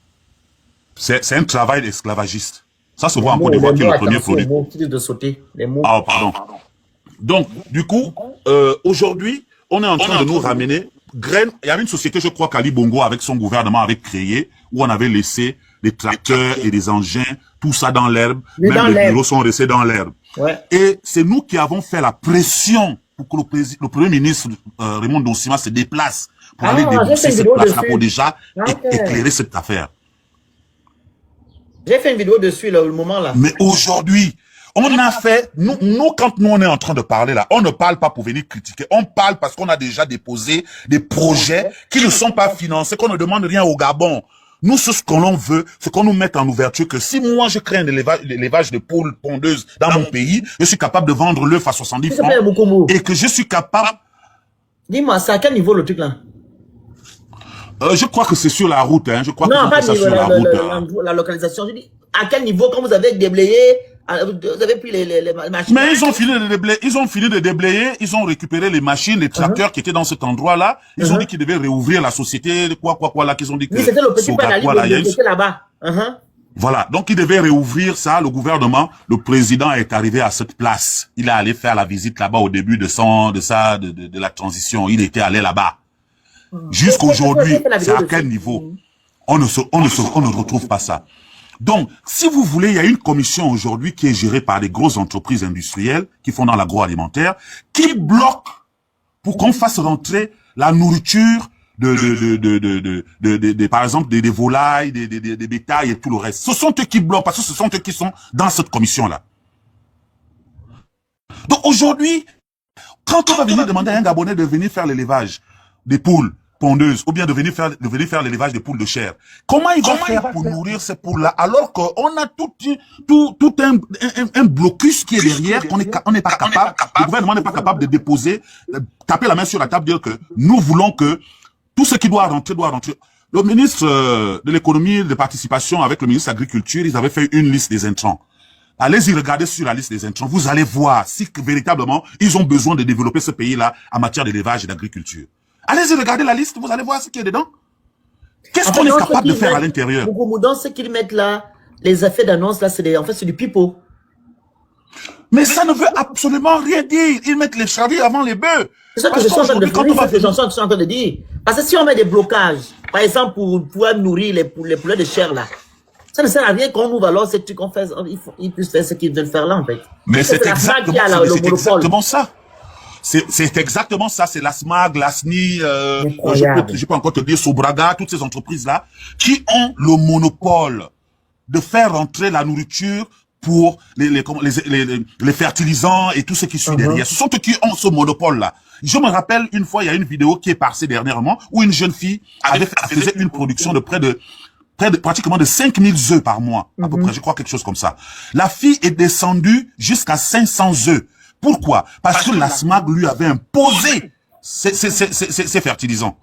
un travail d'esclavagiste. Ça se voit en Côte d'Ivoire qui est le premier produit. Ah, pardon. Donc, du coup, aujourd'hui, on est en train de nous ramener graines. Il y avait une société, je crois qu'Ali Bongo, avec son gouvernement, avait créé, où on avait laissé les tracteurs et les engins, tout ça dans l'herbe. Même les bureaux sont restés dans l'herbe. Ouais. Et c'est nous qui avons fait la pression pour que le Premier ministre Raymond Donsima se déplace pour aller débourser cette place-là pour déjà éclairer cette affaire. J'ai fait une vidéo dessus, là, le moment là. Mais aujourd'hui, on a fait, quand nous on est en train de parler là, on ne parle pas pour venir critiquer, on parle parce qu'on a déjà déposé des projets qui ne sont pas financés, qu'on ne demande rien au Gabon. Nous, ce qu'on veut, c'est qu'on nous mette en ouverture que si moi je crée un élevage de poules pondeuses dans mon pays, je suis capable de vendre l'œuf à 70 francs et que je suis capable... Dis-moi, c'est à quel niveau le truc là? Je crois que c'est sur la route, hein. Je crois non, que c'est sur la route. La localisation, je dis, à quel niveau, quand vous avez déblayé, vous avez pris les machines? Mais ils ont fini de déblayer, ils ont récupéré les machines, les tracteurs qui étaient dans cet endroit-là. Ils ont dit qu'ils devaient réouvrir la société, quoi, là, qu'ils ont dit que... Oui, c'était le petit Penali qui était là-bas. Voilà. Donc, ils devaient réouvrir ça, le gouvernement. Le président est arrivé à cette place. Il est allé faire la visite là-bas au début de la transition. Il était allé là-bas. Jusqu'aujourd'hui, c'est à quel niveau? On ne retrouve pas ça. Donc, si vous voulez, il y a une commission aujourd'hui qui est gérée par des grosses entreprises industrielles qui font dans l'agroalimentaire, qui bloquent pour qu'on fasse rentrer la nourriture par exemple, des volailles, des bétails et tout le reste. Ce sont eux qui bloquent parce que ce sont eux qui sont dans cette commission-là. Donc aujourd'hui, quand on va venir demander à un Gabonais de venir faire l'élevage des poules pondeuses ou bien de venir faire l'élevage des poules de chair, comment il va faire pour nourrir ces poules-là alors qu'on a tout un blocus qui est derrière, qu'on n'est pas capable, le gouvernement n'est pas capable de déposer, taper la main sur la table, dire que nous voulons que tout ce qui doit rentrer, doit rentrer. Le ministre de l'économie, de participation avec le ministre de l'agriculture, ils avaient fait une liste des intrants. Allez-y regarder sur la liste des intrants. Vous allez voir si véritablement ils ont besoin de développer ce pays-là en matière d'élevage et d'agriculture. Allez-y regarder la liste, vous allez voir ce qu'il y a dedans. Qu'est-ce qu'on est capable de faire à l'intérieur? Dans ce qu'ils mettent là, les effets d'annonce là, en fait, c'est du pipeau. Mais ça ne veut absolument rien dire. Ils mettent les charrues avant les bœufs. C'est ça que je suis en train de dire. Parce que si on met des blocages, par exemple, pour pouvoir nourrir les poulets de chair là, ça ne sert à rien qu'on ouvre alors, c'est qu'on fait, ils puissent faire ce qu'ils veulent faire là, en fait. Mais c'est exactement ça. C'est exactement ça. C'est la SMAG, la SNI, je peux encore te dire Sobraga, toutes ces entreprises-là, qui ont le monopole de faire rentrer la nourriture pour les fertilisants et tout ce qui suit derrière. Ce sont eux qui ont ce monopole-là. Je me rappelle une fois, il y a une vidéo qui est passée dernièrement où une jeune fille faisait une production de pratiquement de 5000 œufs par mois, à peu près, je crois quelque chose comme ça. La fille est descendue jusqu'à 500 œufs. Pourquoi? Parce que la SMAG lui avait imposé ces fertilisants.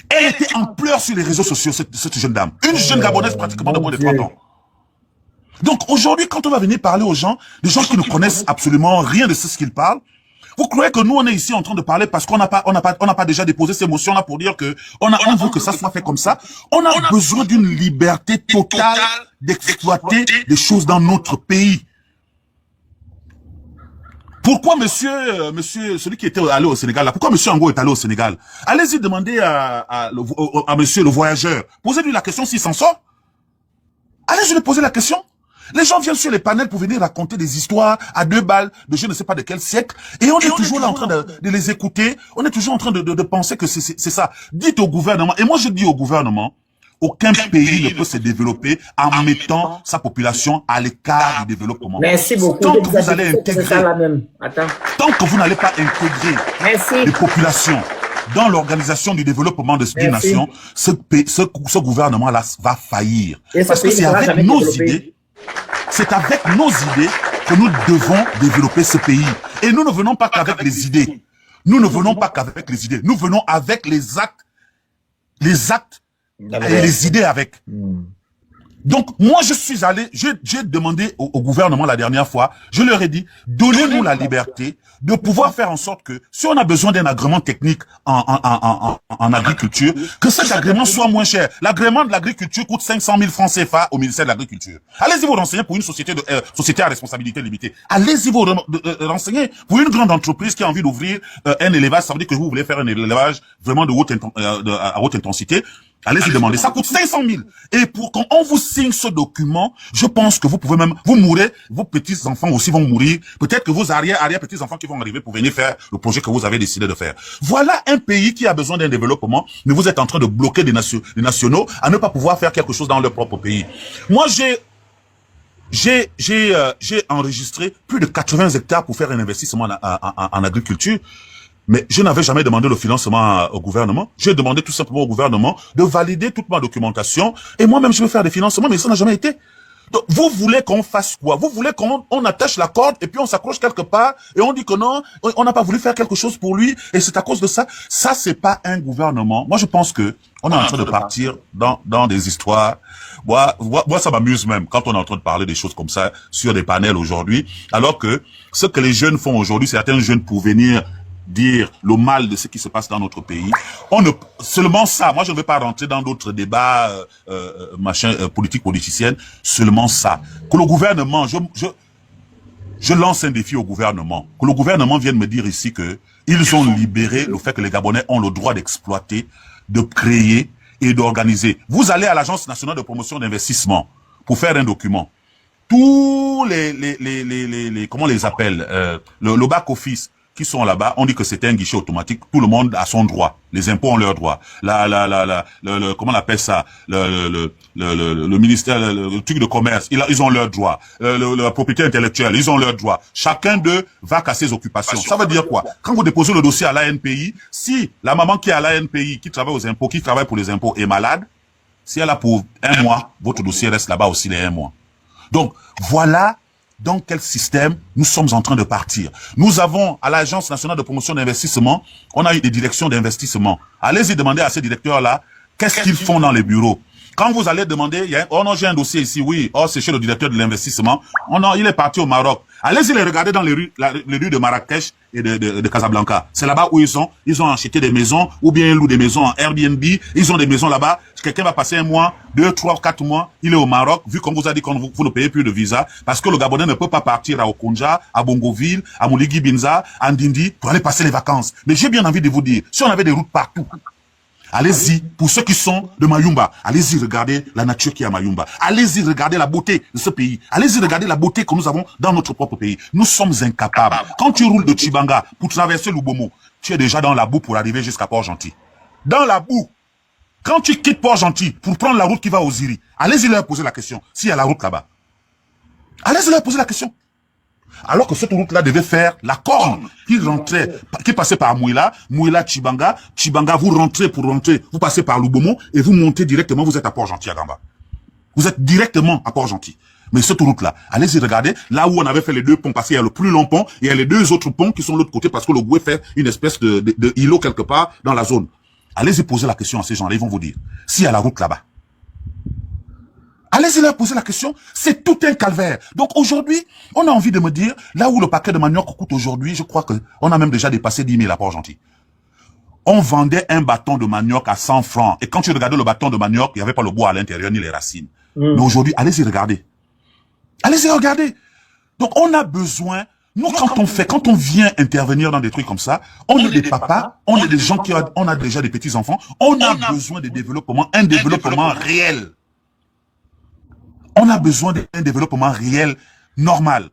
Elle était en pleurs sur les réseaux sociaux, cette jeune dame. Une jeune Gabonaise pratiquement de moins de 30 ans. Donc aujourd'hui, quand on va venir parler aux gens, des gens qui ne connaissent absolument rien de ce qu'ils parlent, vous croyez que nous, on est ici en train de parler parce qu'on n'a pas déjà déposé ces motions-là pour dire que on veut que ça soit fait comme ça. On a besoin d'une liberté totale d'exploiter des choses dans notre pays. Pourquoi monsieur, celui qui était allé au Sénégal, là, pourquoi monsieur Ango est allé au Sénégal? Allez-y demander à monsieur le voyageur. Posez-lui la question s'il s'en sort. Allez-y lui poser la question. Les gens viennent sur les panels pour venir raconter des histoires à 2 balles de je ne sais pas de quel siècle. Et on est toujours là en train de les écouter. On est toujours en train de penser que c'est ça. Dites au gouvernement, et moi je dis au gouvernement, aucun pays ne peut se développer en mettant sa population à l'écart du développement. Merci beaucoup. Tant que vous allez intégrer, tant que vous n'allez pas intégrer les populations dans l'organisation du développement d'une nation, ce gouvernement-là va faillir. Parce que c'est avec nos idées, que nous devons développer ce pays. Et nous ne venons pas qu'avec les idées. Nous ne venons pas qu'avec les idées. Nous venons avec les actes et les idées avec. Donc, moi, je suis allé, j'ai demandé au gouvernement la dernière fois, je leur ai dit, donnez-nous la liberté de pouvoir faire en sorte que, si on a besoin d'un agrément technique en agriculture, que cet agrément soit moins cher. L'agrément de l'agriculture coûte 500 000 francs CFA au ministère de l'Agriculture. Allez-y vous renseigner pour une société à responsabilité limitée. Allez-y vous renseigner pour une grande entreprise qui a envie d'ouvrir un élevage. Ça veut dire que vous voulez faire un élevage vraiment à haute intensité. Allez-y demander. Ça coûte 500 000. Et pour quand on vous signe ce document, je pense que vous pouvez même, vous mourrez, vos petits-enfants aussi vont mourir. Peut-être que vos arrière-petits-enfants qui vont arriver pour venir faire le projet que vous avez décidé de faire. Voilà un pays qui a besoin d'un développement, mais vous êtes en train de bloquer des nationaux à ne pas pouvoir faire quelque chose dans leur propre pays. Moi, j'ai enregistré plus de 80 hectares pour faire un investissement en agriculture. Mais je n'avais jamais demandé le financement au gouvernement. J'ai demandé tout simplement au gouvernement de valider toute ma documentation. Et moi-même, je vais faire des financements, mais ça n'a jamais été. Donc, vous voulez qu'on fasse quoi? Vous voulez qu'on attache la corde et puis on s'accroche quelque part et on dit que non, on n'a pas voulu faire quelque chose pour lui et c'est à cause de ça. Ça, c'est pas un gouvernement. Moi, je pense que on est en train de partir dans des histoires. Moi, ça m'amuse même quand on est en train de parler des choses comme ça sur des panels aujourd'hui. Alors que ce que les jeunes font aujourd'hui, certains jeunes pour venir dire le mal de ce qui se passe dans notre pays. Seulement ça, moi je ne vais pas rentrer dans d'autres débats politiques, politiciennes, seulement ça. Que le gouvernement, je lance un défi au gouvernement, que le gouvernement vienne me dire ici que ils ont libéré le fait que les Gabonais ont le droit d'exploiter, de créer et d'organiser. Vous allez à l'Agence nationale de promotion d'investissement pour faire un document. Tous comment on les appelle, le back-office, qui sont là-bas, on dit que c'est un guichet automatique, tout le monde a son droit, les impôts ont leur droit, comment on appelle ça, le ministère, le truc de commerce, ils ont leur droit, la propriété intellectuelle, ils ont leur droit, chacun d'eux va qu'à ses occupations. Ça veut dire quoi? Quand vous déposez le dossier à l'ANPI, si la maman qui est à l'ANPI, qui travaille aux impôts, qui travaille pour les impôts est malade, si elle a pour 1 mois, votre dossier reste là-bas aussi les 1 mois. Donc, voilà dans quel système nous sommes en train de partir. Nous avons, à l'Agence nationale de promotion d'investissement, on a eu des directions d'investissement. Allez-y demander à ces directeurs-là, qu'est-ce qu'ils font dans les bureaux. Quand vous allez demander, oh non, j'ai un dossier ici, oui, oh, c'est chez le directeur de l'investissement. Oh non, il est parti au Maroc. Allez-y les regarder dans les rues de Marrakech et de Casablanca. C'est là-bas où ils ont acheté des maisons, ou bien ils louent des maisons en Airbnb. Ils ont des maisons là-bas. Quelqu'un va passer 1 mois, 2, 3, 4 mois. Il est au Maroc, vu qu'on vous a dit qu'on vous ne payez plus de visa, parce que le Gabonais ne peut pas partir à Okonja, à Bongoville, à Mouligi Binza, à Ndindi, pour aller passer les vacances. Mais j'ai bien envie de vous dire, si on avait des routes partout, allez-y, pour ceux qui sont de Mayumba, allez-y regarder la nature qui est à Mayumba. Allez-y regarder la beauté de ce pays. Allez-y regarder la beauté que nous avons dans notre propre pays. Nous sommes incapables. Quand tu roules de Chibanga pour traverser Lubomo, tu es déjà dans la boue pour arriver jusqu'à Port-Gentil. Dans la boue. Quand tu quittes Port-Gentil pour prendre la route qui va aux Iri, allez-y leur poser la question, s'il y a la route là-bas. Allez-y leur poser la question. Alors que cette route-là devait faire la corne qui passait par Mouila, Chibanga, vous rentrez, vous passez par Lubomo et vous montez directement, vous êtes à Port-Gentil à Gamba. Vous êtes directement à Port-Gentil. Mais cette route-là, allez-y regarder, là où on avait fait les 2 ponts, parce qu'il y a le plus long pont, et il y a les 2 autres ponts qui sont de l'autre côté, parce que le Goué fait une espèce de îlot quelque part dans la zone. Allez-y poser la question à ces gens-là, ils vont vous dire, s'il y a la route là-bas. Allez-y leur poser la question, c'est tout un calvaire. Donc aujourd'hui, on a envie de me dire, là où le paquet de manioc coûte aujourd'hui, je crois qu'on a même déjà dépassé 10 000 à Port-Gentil. On vendait un bâton de manioc à 100 francs. Et quand tu regardais le bâton de manioc, il n'y avait pas le bois à l'intérieur, ni les racines. Mais aujourd'hui, allez-y regarder. Allez-y regarder. Donc on a besoin, nous quand on vient intervenir dans des trucs comme ça, on est des papas, on est des gens on a déjà des petits-enfants, on a besoin de développement, un développement réel. On a besoin d'un développement réel, normal.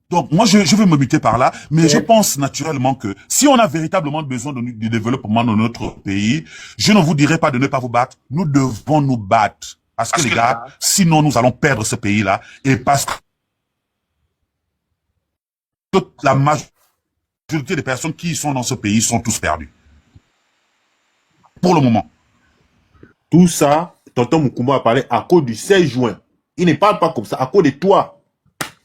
Donc, moi, je vais me muter par là, mais je pense naturellement que si on a véritablement besoin du développement de notre pays, je ne vous dirai pas de ne pas vous battre. Nous devons nous battre. Parce que les gars, sinon nous allons perdre ce pays-là. Et parce que la majorité des personnes qui sont dans ce pays sont tous perdus. Pour le moment. Tout ça, tonton Moukoumba a parlé à cause du 16 juin. Il ne parle pas comme ça, à cause de toi.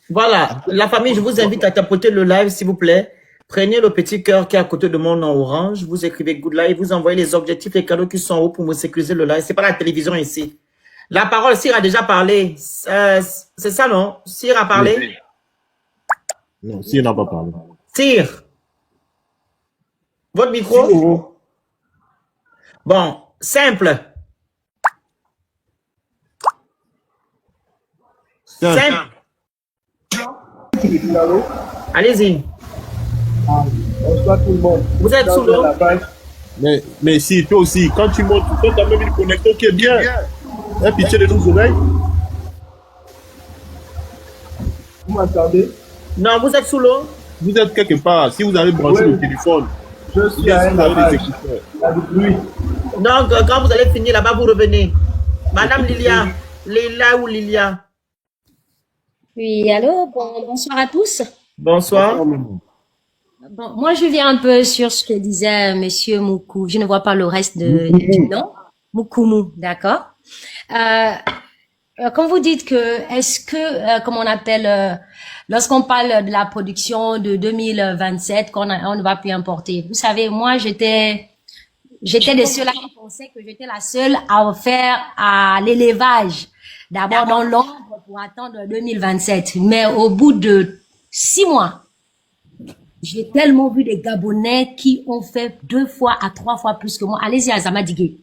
Voilà, la famille, je vous invite à tapoter le live, s'il vous plaît. Prenez le petit cœur qui est à côté de mon nom orange. Vous écrivez Good Live, vous envoyez les objectifs, les cadeaux qui sont en haut pour me sécuriser le live. C'est pas la télévision ici. La parole, Cyr a déjà parlé. C'est ça, non? Cyr a parlé? Oui. Non, Cyr n'a pas parlé. Cyr. Votre micro? Bon, simple. Simple. Allez-y. Bonsoir tout le monde. Vous êtes sous l'eau? Mais si, toi aussi, quand tu montes, toi, tu as même une connexion qui est bien. Un pitié de nos oreilles. Vous m'entendez? Non, vous êtes sous l'eau? Vous êtes quelque part. Si vous avez branché le téléphone, je suis à des écouteurs. Donc, quand vous allez finir là-bas, vous revenez. Madame Lilia, Léla ou Lilia? Oui, allô, bonsoir à tous. Bonsoir. Bon, moi, je viens un peu sur ce que disait Monsieur Moukou. Je ne vois pas le reste du nom. Moukoumou, d'accord. Quand vous dites que, est-ce que, comment on appelle, lorsqu'on parle de la production de 2027, on ne va plus importer. Vous savez, moi, j'étais de ceux-là qui pensaient que j'étais la seule à faire à l'élevage. D'abord dans l'ombre pour attendre 2027. Mais au bout de 6 mois, j'ai tellement vu des Gabonais qui ont fait 2 fois à 3 fois plus que moi. Allez-y à Zamadigué.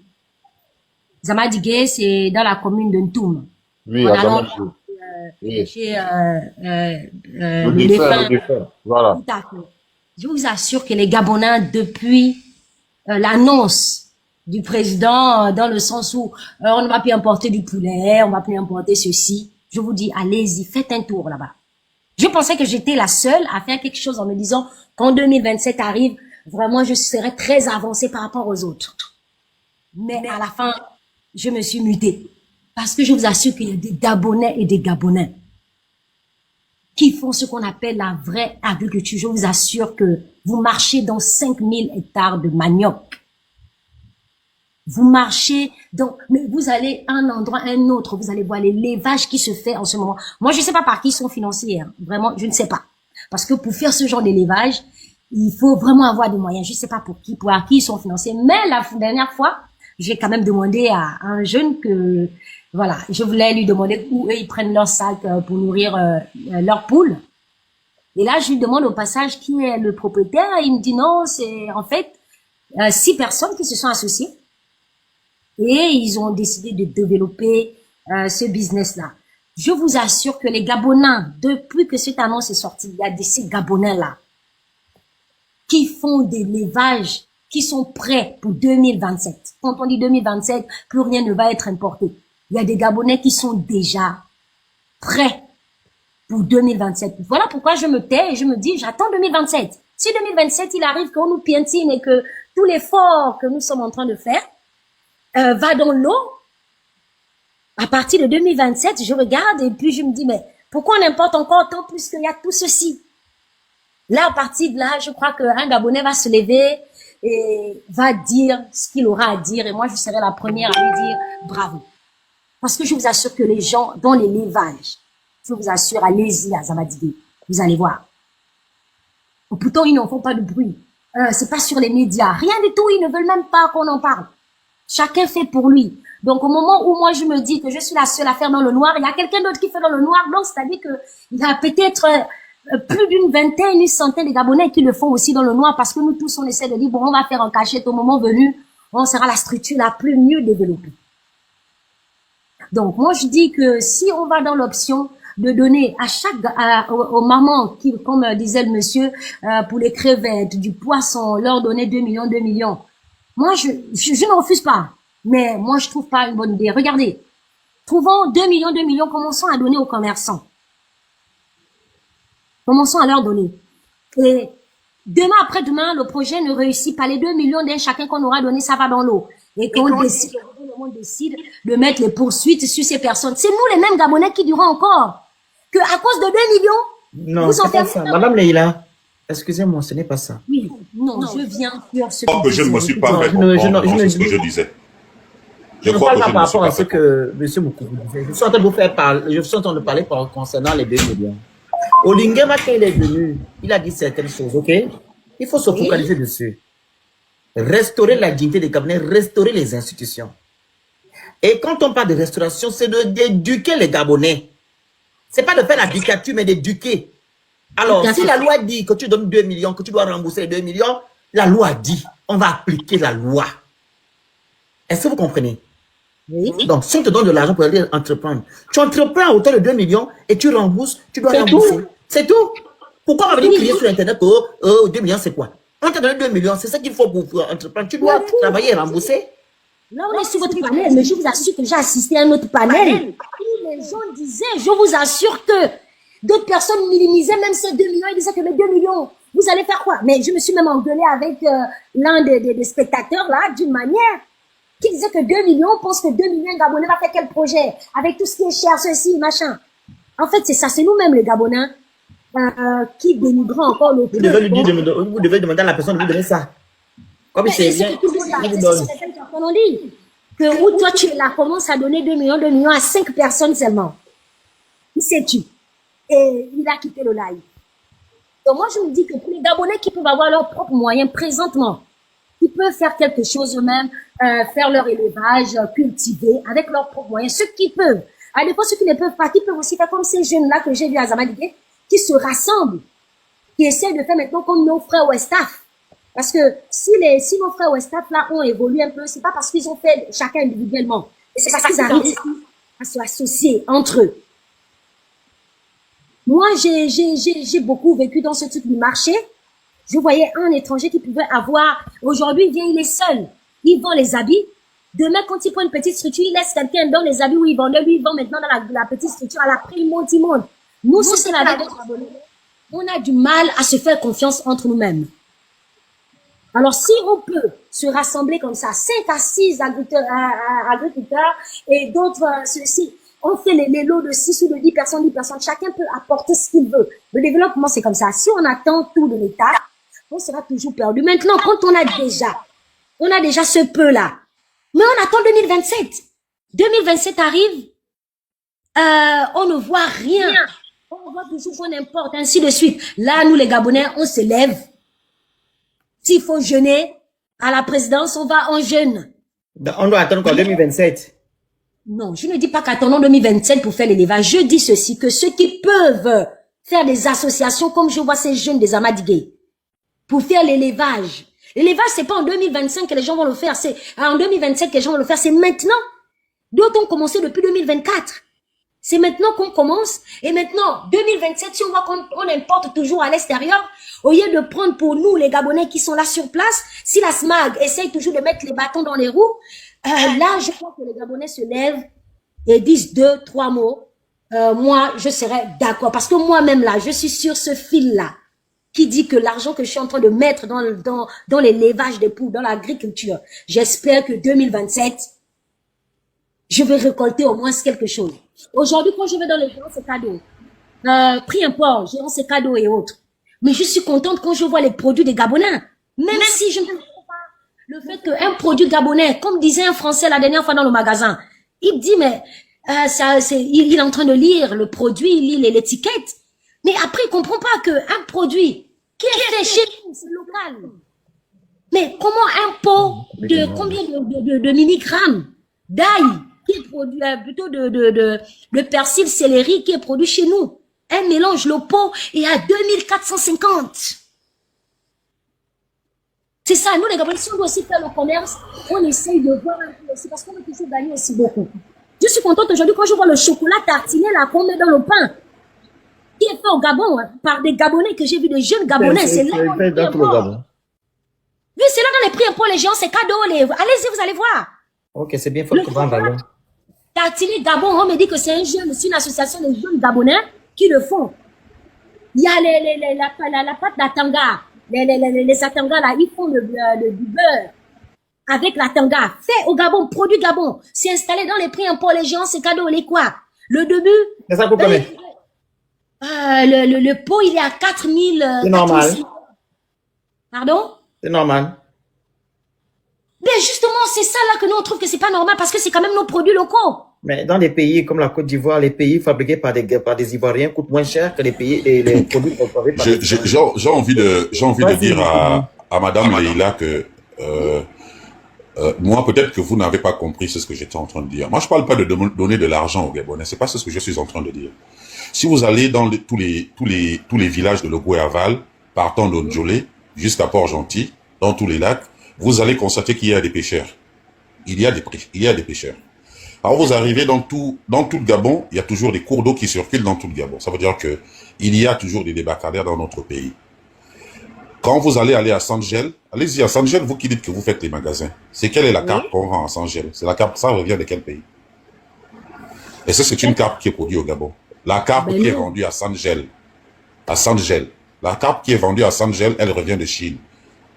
Zamadigué, c'est dans la commune de Ntoum. Oui, à Zamadigué. Chez le défunt. Voilà. Tout à fait. Je vous assure que les Gabonais, depuis l'annonce du président, dans le sens où on ne va plus importer du poulet, on ne va plus importer ceci, je vous dis, allez-y, faites un tour là-bas. Je pensais que j'étais la seule à faire quelque chose en me disant quand 2027 arrive, vraiment, je serai très avancée par rapport aux autres. Mais à la fin, je me suis mutée. Parce que je vous assure qu'il y a des Gabonais et des Gabonais qui font ce qu'on appelle la vraie agriculture. Je vous assure que vous marchez dans 5000 hectares de manioc. Vous marchez mais vous allez à un endroit, à un autre, vous allez voir l'élevage qui se fait en ce moment. Moi, je ne sais pas par qui ils sont financiers, hein. Vraiment, je ne sais pas. Parce que pour faire ce genre d'élevage, il faut vraiment avoir des moyens. Je ne sais pas pour qui ils sont financiers. Mais la dernière fois, j'ai quand même demandé à un jeune que, voilà, je voulais lui demander où eux, ils prennent leur sac pour nourrir leurs poules. Et là, je lui demande au passage qui est le propriétaire. Il me dit non, c'est en fait 6 personnes qui se sont associées. Et ils ont décidé de développer ce business-là. Je vous assure que les Gabonais, depuis que cette annonce est sortie, il y a ces Gabonais-là qui font des élevages, qui sont prêts pour 2027. Quand on dit 2027, plus rien ne va être importé. Il y a des Gabonais qui sont déjà prêts pour 2027. Voilà pourquoi je me tais et je me dis, j'attends 2027. Si 2027, il arrive qu'on nous piétine et que tout l'effort que nous sommes en train de faire va dans l'eau, à partir de 2027, je regarde et puis je me dis, mais pourquoi on importe encore tant plus qu'il y a tout ceci? Là, à partir de là, je crois qu'un Gabonais va se lever et va dire ce qu'il aura à dire et moi, je serai la première à lui dire bravo. Parce que je vous assure que les gens dans l'élevage, je vous assure, allez-y à Zamadigué, vous allez voir. Pourtant, ils n'en font pas de bruit. C'est pas sur les médias, rien du tout, ils ne veulent même pas qu'on en parle. Chacun fait pour lui. Donc, au moment où moi, je me dis que je suis la seule à faire dans le noir, il y a quelqu'un d'autre qui fait dans le noir. Donc, c'est-à-dire que il y a peut-être plus d'une vingtaine, une centaine de Gabonais qui le font aussi dans le noir parce que nous tous, on essaie de dire, bon, on va faire en cachette au moment venu. On sera la structure la plus mieux développée. Donc, moi, je dis que si on va dans l'option de donner à chaque, aux mamans qui, comme disait le monsieur, pour les crevettes, du poisson, leur donner 2 millions, moi, je ne refuse pas. Mais moi, je trouve pas une bonne idée. Regardez. Trouvons 2 millions, commençons à donner aux commerçants. Commençons à leur donner. Et demain, après-demain, le projet ne réussit pas. Les 2 millions d'un chacun qu'on aura donné, ça va dans l'eau. Et qu'on décide, le monde décide de mettre les poursuites sur ces personnes. C'est nous, les mêmes Gabonais, qui diront encore que à cause de 2 millions, non, c'est pas ça. Madame Leïla, excusez-moi, ce n'est pas ça. Oui, non, je viens sur ce que je ne me suis pas fait comprendre ce que je disais. Je ne parle pas par rapport à ce que M. Moukoumou disait. Je suis en train de vous faire parler, je suis en train de parler concernant les 2 millions. Olingema, quand il est venu, il a dit certaines choses, ok? Il faut se focaliser dessus. Restaurer la dignité des Gabonais, restaurer les institutions. Et quand on parle de restauration, c'est d'éduquer les Gabonais. C'est pas de faire la dictature, mais d'éduquer. Alors, si la loi dit que tu donnes 2 millions, que tu dois rembourser les 2 millions, la loi dit, on va appliquer la loi. Est-ce que vous comprenez? Oui. Donc, si on te donne de l'argent pour aller entreprendre, tu entreprends à hauteur de 2 millions et tu rembourses, tu dois rembourser. C'est tout. Pourquoi on va venir crier sur Internet que 2 millions, c'est quoi? On t'a donné 2 millions, c'est ça qu'il faut pour entreprendre. Tu dois travailler et rembourser. Là, on est sur votre panel, mais je vous assure que j'ai assisté à un autre panel. Où les gens disaient, je vous assure que d'autres personnes minimisaient même ces 2 millions. Ils disaient que les 2 millions, vous allez faire quoi? Mais je me suis même engueulée avec l'un des spectateurs, là, d'une manière, qui disait que 2 millions, on pense que 2 millions Gabonais va faire quel projet? Avec tout ce qui est cher, ceci, machin. En fait, c'est ça, c'est nous-mêmes, les Gabonais, qui dénigrons encore le vous devez demander à la personne de vous donner ça. Comme c'est bien, on dit que où toi tu es là, commence à donner 2 millions à 5 personnes seulement. Qui sais-tu? Et il a quitté le live. Donc moi je me dis que pour les Gabonais qui peuvent avoir leurs propres moyens présentement, qui peuvent faire quelque chose eux-mêmes, faire leur élevage, cultiver avec leurs propres moyens, ceux qui peuvent. À des fois ceux qui ne peuvent pas, qui peuvent aussi faire comme ces jeunes-là que j'ai vu à Zamadigué, qui se rassemblent, qui essaient de faire maintenant comme nos frères Westaf. Parce que si nos frères Westaf là ont évolué un peu, c'est pas parce qu'ils ont fait chacun individuellement, c'est parce qu'ils arrivent à s'associer entre eux. Moi, j'ai beaucoup vécu dans ce truc du marché. Je voyais un étranger qui pouvait avoir, aujourd'hui, il est seul. Il vend les habits. Demain, quand il prend une petite structure, il laisse quelqu'un dans les habits où il vendait. Lui, il vend maintenant dans la petite structure à la prix monde. Nous, si c'est la vie, on a du mal à se faire confiance entre nous-mêmes. Alors, si on peut se rassembler comme ça, 5 à 6 agriculteurs et d'autres, ceux-ci, on fait les lots de 6 ou de 10 personnes, chacun peut apporter ce qu'il veut. Le développement, c'est comme ça. Si on attend tout de l'État, on sera toujours perdu. Maintenant, quand on a déjà ce peu-là, mais on attend 2027. 2027 arrive, on ne voit rien. On voit toujours qu'on importe, ainsi de suite. Là, nous, les Gabonais, on se lève. S'il faut jeûner à la présidence, on va en jeûne. On doit attendre qu'en 2027. Non, je ne dis pas qu'attendons 2027 pour faire l'élevage. Je dis ceci, que ceux qui peuvent faire des associations, comme je vois ces jeunes des Amadigué, pour faire l'élevage. L'élevage, c'est pas en 2025 que les gens vont le faire, c'est en 2027 que les gens vont le faire, c'est maintenant. D'autres ont commencé depuis 2024. C'est maintenant qu'on commence. Et maintenant, 2027, si on voit qu'on importe toujours à l'extérieur, au lieu de prendre pour nous, les Gabonais qui sont là sur place, si la SMAG essaye toujours de mettre les bâtons dans les roues, là, je crois que les Gabonais se lèvent et disent 2, 3 mots. Moi, je serais d'accord. Parce que moi-même, là, je suis sur ce fil-là qui dit que l'argent que je suis en train de mettre dans l'élevage des poules, dans l'agriculture, j'espère que 2027, je vais récolter au moins quelque chose. Aujourd'hui, quand je vais dans les gérants, c'est cadeau. Prix import, gérants, c'est cadeau et autres. Mais je suis contente quand je vois les produits des Gabonais. Même si je ne comprends pas le fait qu'un produit gabonais, comme disait un Français la dernière fois dans le magasin, il dit, mais il est en train de lire le produit, il lit l'étiquette. Mais après, il comprend pas qu'un produit qui est fait chez nous, c'est local. Mais comment un pot de combien de milligrammes d'ail qui est produit, plutôt de persil céleri qui est produit chez nous. Un mélange, le pot est à 2450. C'est ça, nous les Gabonais, si on doit aussi faire le commerce, on essaye de voir un peu aussi, parce qu'on veut toujours gagner aussi beaucoup. Je suis contente aujourd'hui quand je vois le chocolat tartiné là qu'on met dans le pain, qui est fait au Gabon, hein, par des Gabonais que j'ai vu, des jeunes Gabonais. C'est là dans le Gabon. Oui, c'est là dans les prix pour les gens, c'est cadeau. Allez-y, vous allez voir. Ok, c'est bien, il faut le vendre alors. Tartini Gabon, on me dit que c'est une association de jeunes Gabonais qui le font. Il y a la pâte d'Atanga. Les Atanga là, ils font du beurre avec la tanga. Fait au Gabon, produit Gabon. C'est installé dans les prix impôts, les gens, c'est cadeau, les quoi. Le début. C'est ça pour combien? Le pot, il est à 4000. C'est normal. Pardon? C'est normal. Mais justement, c'est ça là que nous on trouve que c'est pas normal parce que c'est quand même nos produits locaux. Mais dans des pays comme la Côte d'Ivoire, les pays fabriqués par des Ivoiriens coûtent moins cher que les pays et les produits fabriqués par des Ivoiriens. J'ai envie de dire à Madame Leïla que moi, peut-être que vous n'avez pas compris ce que j'étais en train de dire. Moi, je parle pas de donner de l'argent aux Gabonais. C'est pas ce que je suis en train de dire. Si vous allez dans tous les villages de Logoué-Aval, partant d'Ondjolé jusqu'à Port-Gentil, dans tous les lacs, vous allez constater qu'il y a des pêcheurs. Il y a des pêcheurs. Alors vous arrivez dans tout le Gabon, il y a toujours des cours d'eau qui circulent dans tout le Gabon. Ça veut dire que il y a toujours des débarcadères dans notre pays. Quand vous allez à Sangel, allez-y à Sangel, vous qui dites que vous faites les magasins. C'est quelle est la carte qu'on vend à Sangel? C'est la carte, ça revient de quel pays? Et ça, c'est une carte qui est produite au Gabon. La carte qui est vendue à Sangel. À Sangel. La carte qui est vendue à Sangel, elle revient de Chine.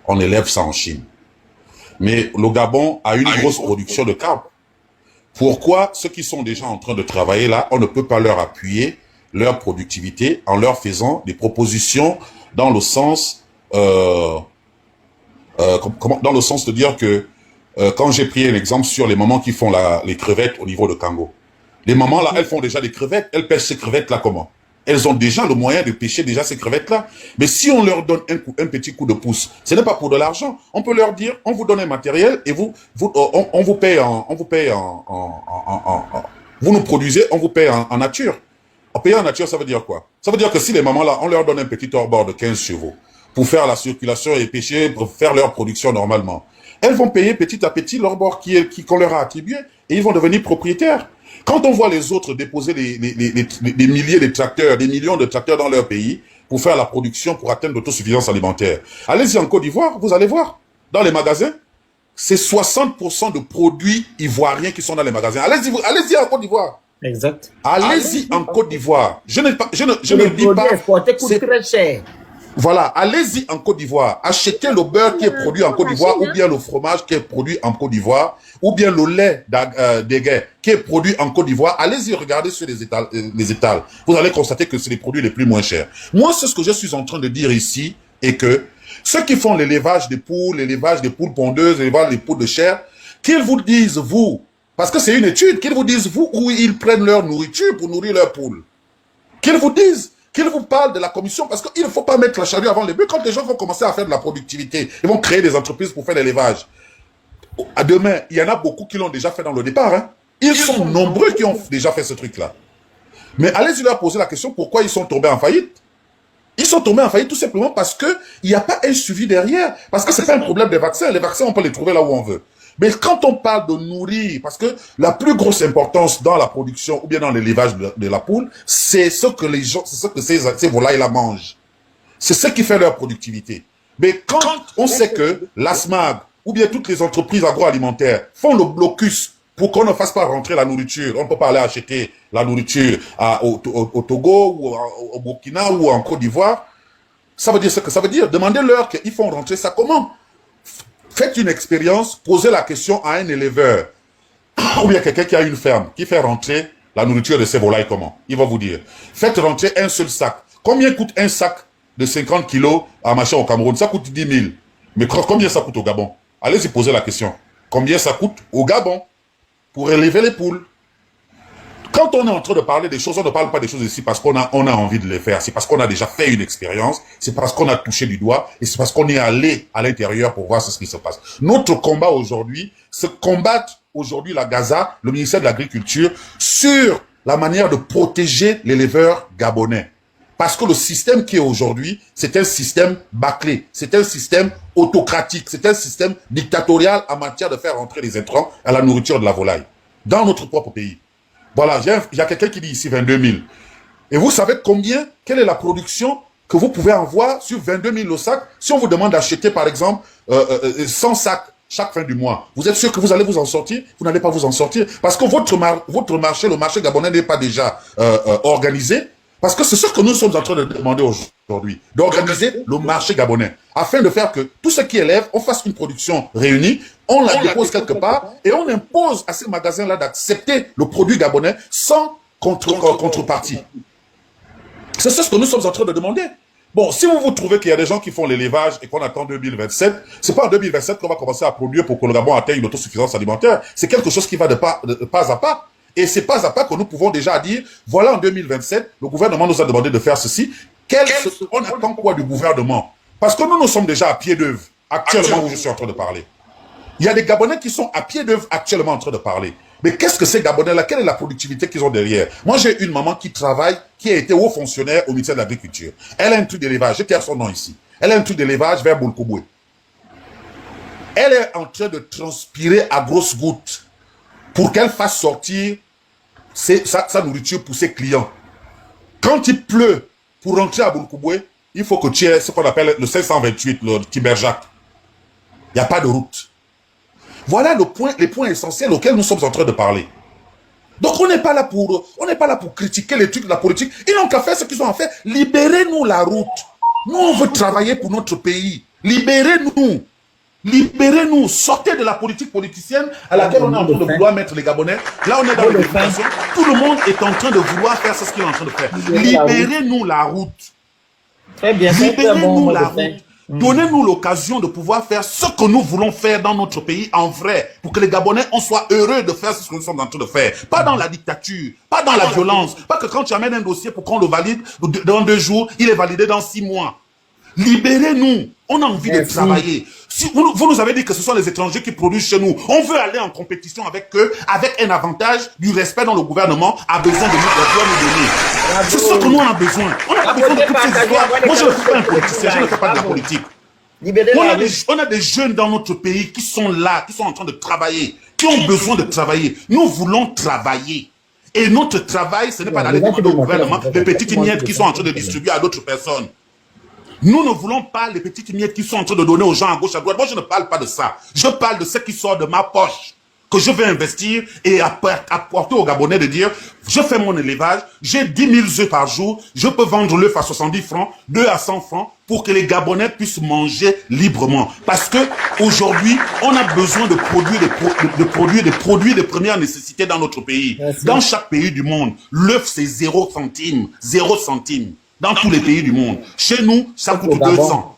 On élève ça en Chine. Mais le Gabon a une grosse production de carpe. Pourquoi ceux qui sont déjà en train de travailler là, on ne peut pas leur appuyer leur productivité en leur faisant des propositions dans le sens, dans le sens de dire que quand j'ai pris un exemple sur les mamans qui font les crevettes au niveau de Kango, les mamans là, elles font déjà des crevettes, elles pêchent ces crevettes là comment? Elles ont déjà le moyen de pêcher déjà ces crevettes-là. Mais si on leur donne un petit coup de pouce, ce n'est pas pour de l'argent. On peut leur dire, on vous donne un matériel et on vous paye vous nous produisez, on vous paye en nature. En payant en nature, ça veut dire quoi? Ça veut dire que si les mamans-là, on leur donne un petit hors-bord de 15 chevaux pour faire la circulation et pêcher, pour faire leur production normalement, elles vont payer petit à petit leur bord qu'on leur a attribué et ils vont devenir propriétaires. Quand on voit les autres déposer des milliers de tracteurs, des millions de tracteurs dans leur pays pour faire la production, pour atteindre l'autosuffisance alimentaire, allez-y en Côte d'Ivoire, vous allez voir, dans les magasins, c'est 60% de produits ivoiriens qui sont dans les magasins. Allez-y en Côte d'Ivoire. Exact. Allez-y en Côte d'Ivoire. Je ne dis pas... C'est très cher. Voilà, allez-y en Côte d'Ivoire, achetez le beurre qui est produit en Côte d'Ivoire, ou bien le fromage qui est produit en Côte d'Ivoire, ou bien le lait d'Aguet qui est produit en Côte d'Ivoire. Allez-y, regardez sur les étals. Vous allez constater que c'est les produits les plus moins chers. Moi, c'est ce que je suis en train de dire ici, et que ceux qui font l'élevage des poules pondeuses, l'élevage des poules de chair, qu'ils vous disent, vous, parce que c'est une étude, qu'ils vous disent, vous, où ils prennent leur nourriture pour nourrir leurs poules. Qu'ils vous disent, qu'ils vous parlent de la commission, parce qu'il ne faut pas mettre la charrue avant les bœufs. Quand les gens vont commencer à faire de la productivité, ils vont créer des entreprises pour faire l'élevage. À demain, il y en a beaucoup qui l'ont déjà fait dans le départ. Hein. Ils sont nombreux qui ont déjà fait ce truc-là. Mais allez-y leur poser la question, pourquoi ils sont tombés en faillite? Ils sont tombés en faillite tout simplement parce qu'il n'y a pas un suivi derrière. Parce que ce n'est pas un problème des vaccins. Les vaccins, on peut les trouver là où on veut. Mais quand on parle de nourrir, parce que la plus grosse importance dans la production ou bien dans l'élevage de la poule, c'est ce que les gens, c'est ce que ces volailles-là mangent. C'est ce qui fait leur productivité. Mais quand on sait que l'ASMAG ou bien toutes les entreprises agroalimentaires font le blocus pour qu'on ne fasse pas rentrer la nourriture, on ne peut pas aller acheter la nourriture au Togo ou au Burkina ou en Côte d'Ivoire, ça veut dire ce que ça veut dire. Demandez-leur qu'ils font rentrer ça comment? Faites une expérience, posez la question à un éleveur, ou bien quelqu'un qui a une ferme, qui fait rentrer la nourriture de ses volailles, comment? Il va vous dire. Faites rentrer un seul sac. Combien coûte un sac de 50 kilos à machin au Cameroun? Ça coûte 10 000. Mais combien ça coûte au Gabon? Allez-y poser la question. Combien ça coûte au Gabon pour élever les poules? Quand on est en train de parler des choses, on ne parle pas des choses ici parce qu'on a envie de les faire. C'est parce qu'on a déjà fait une expérience. C'est parce qu'on a touché du doigt. Et c'est parce qu'on est allé à l'intérieur pour voir ce qui se passe. Notre combat aujourd'hui, c'est combattre aujourd'hui la Gaza, le ministère de l'Agriculture, sur la manière de protéger l'éleveur gabonais. Parce que le système qui est aujourd'hui, c'est un système bâclé. C'est un système autocratique. C'est un système dictatorial en matière de faire rentrer les intrants à la nourriture de la volaille. Dans notre propre pays. Voilà, il y a quelqu'un qui dit ici 22 000. Et vous savez quelle est la production que vous pouvez avoir sur 22 000 le sac si on vous demande d'acheter par exemple 100 sacs chaque fin du mois. Vous êtes sûr que vous allez vous en sortir? Vous n'allez pas vous en sortir parce que votre marché, le marché gabonais n'est pas déjà organisé. Parce que c'est ce que nous sommes en train de demander aujourd'hui, d'organiser le marché gabonais, afin de faire que tous ceux qui élèvent, on fasse une production réunie, on la dépose quelque part, et on impose à ces magasins-là d'accepter le produit gabonais sans contrepartie. C'est ce que nous sommes en train de demander. Bon, si vous trouvez qu'il y a des gens qui font l'élevage et qu'on attend 2027, c'est pas en 2027 qu'on va commencer à produire pour que le Gabon atteigne l'autosuffisance alimentaire. C'est quelque chose qui va de pas à pas. Et c'est pas à pas que nous pouvons déjà dire, voilà, en 2027, le gouvernement nous a demandé de faire ceci. On attend quoi du gouvernement? Parce que nous sommes déjà à pied d'œuvre, actuellement où je suis en train de parler. Il y a des Gabonais qui sont à pied d'œuvre actuellement en train de parler. Mais qu'est-ce que ces Gabonais-là? Quelle est la productivité qu'ils ont derrière? Moi, j'ai une maman qui travaille, qui a été haut fonctionnaire au ministère de l'Agriculture. Elle a un truc d'élevage, j'ai terre son nom ici. Elle a un truc d'élevage vers Boulkouboué. Elle est en train de transpirer à grosses gouttes pour qu'elle fasse sortir sa nourriture pour ses clients. Quand il pleut pour rentrer à Boulkouboué, il faut que tu aies ce qu'on appelle le 528, le Tiberjac. Il n'y a pas de route. Voilà les points essentiels auxquels nous sommes en train de parler. Donc on n'est pas là pour critiquer les trucs de la politique. Ils n'ont qu'à faire ce qu'ils ont à faire. Libérez-nous la route. Nous, on veut travailler pour notre pays. Libérez-nous. Libérez-nous. Sortez de la politique politicienne à laquelle on est en train de vouloir mettre les Gabonais. Là, on est dans l'éducation. Tout le monde est en train de vouloir faire ce qu'il est en train de faire. Libérez-nous la route. Très bien. Libérez-nous la route. Donnez-nous l'occasion de pouvoir faire ce que nous voulons faire dans notre pays en vrai, pour que les Gabonais, on soit heureux de faire ce que nous sommes en train de faire. Pas dans la dictature, pas dans la violence, pas que quand tu amènes un dossier pour qu'on le valide dans 2 jours, il est validé dans 6 mois. Libérez-nous. On a envie de travailler. Si vous nous avez dit que ce sont les étrangers qui produisent chez nous, on veut aller en compétition avec eux, avec un avantage du respect dont le gouvernement a besoin de nous donner. C'est ce que nous on a besoin. On n'a pas besoin de toutes ces histoires. Moi, je ne suis pas un politicien, je ne fais pas de la politique. On a des jeunes dans notre pays qui sont là, qui sont en train de travailler, qui ont besoin de travailler. Nous voulons travailler. Et notre travail, ce n'est pas d'aller demander au gouvernement les petites miettes qui sont en train de distribuer à d'autres personnes. Nous ne voulons pas les petites miettes qui sont en train de donner aux gens à gauche, à droite. Moi, je ne parle pas de ça. Je parle de ce qui sort de ma poche, que je vais investir et apporter aux Gabonais de dire, je fais mon élevage, j'ai 10 000 œufs par jour, je peux vendre l'œuf à 70 francs, 2 à 100 francs, pour que les Gabonais puissent manger librement. Parce que aujourd'hui, on a besoin de produits de première nécessité dans notre pays. Merci. Dans chaque pays du monde, l'œuf, c'est 0 centime. 0 centime. Dans tous les pays du monde. Chez nous, ça coûte 200.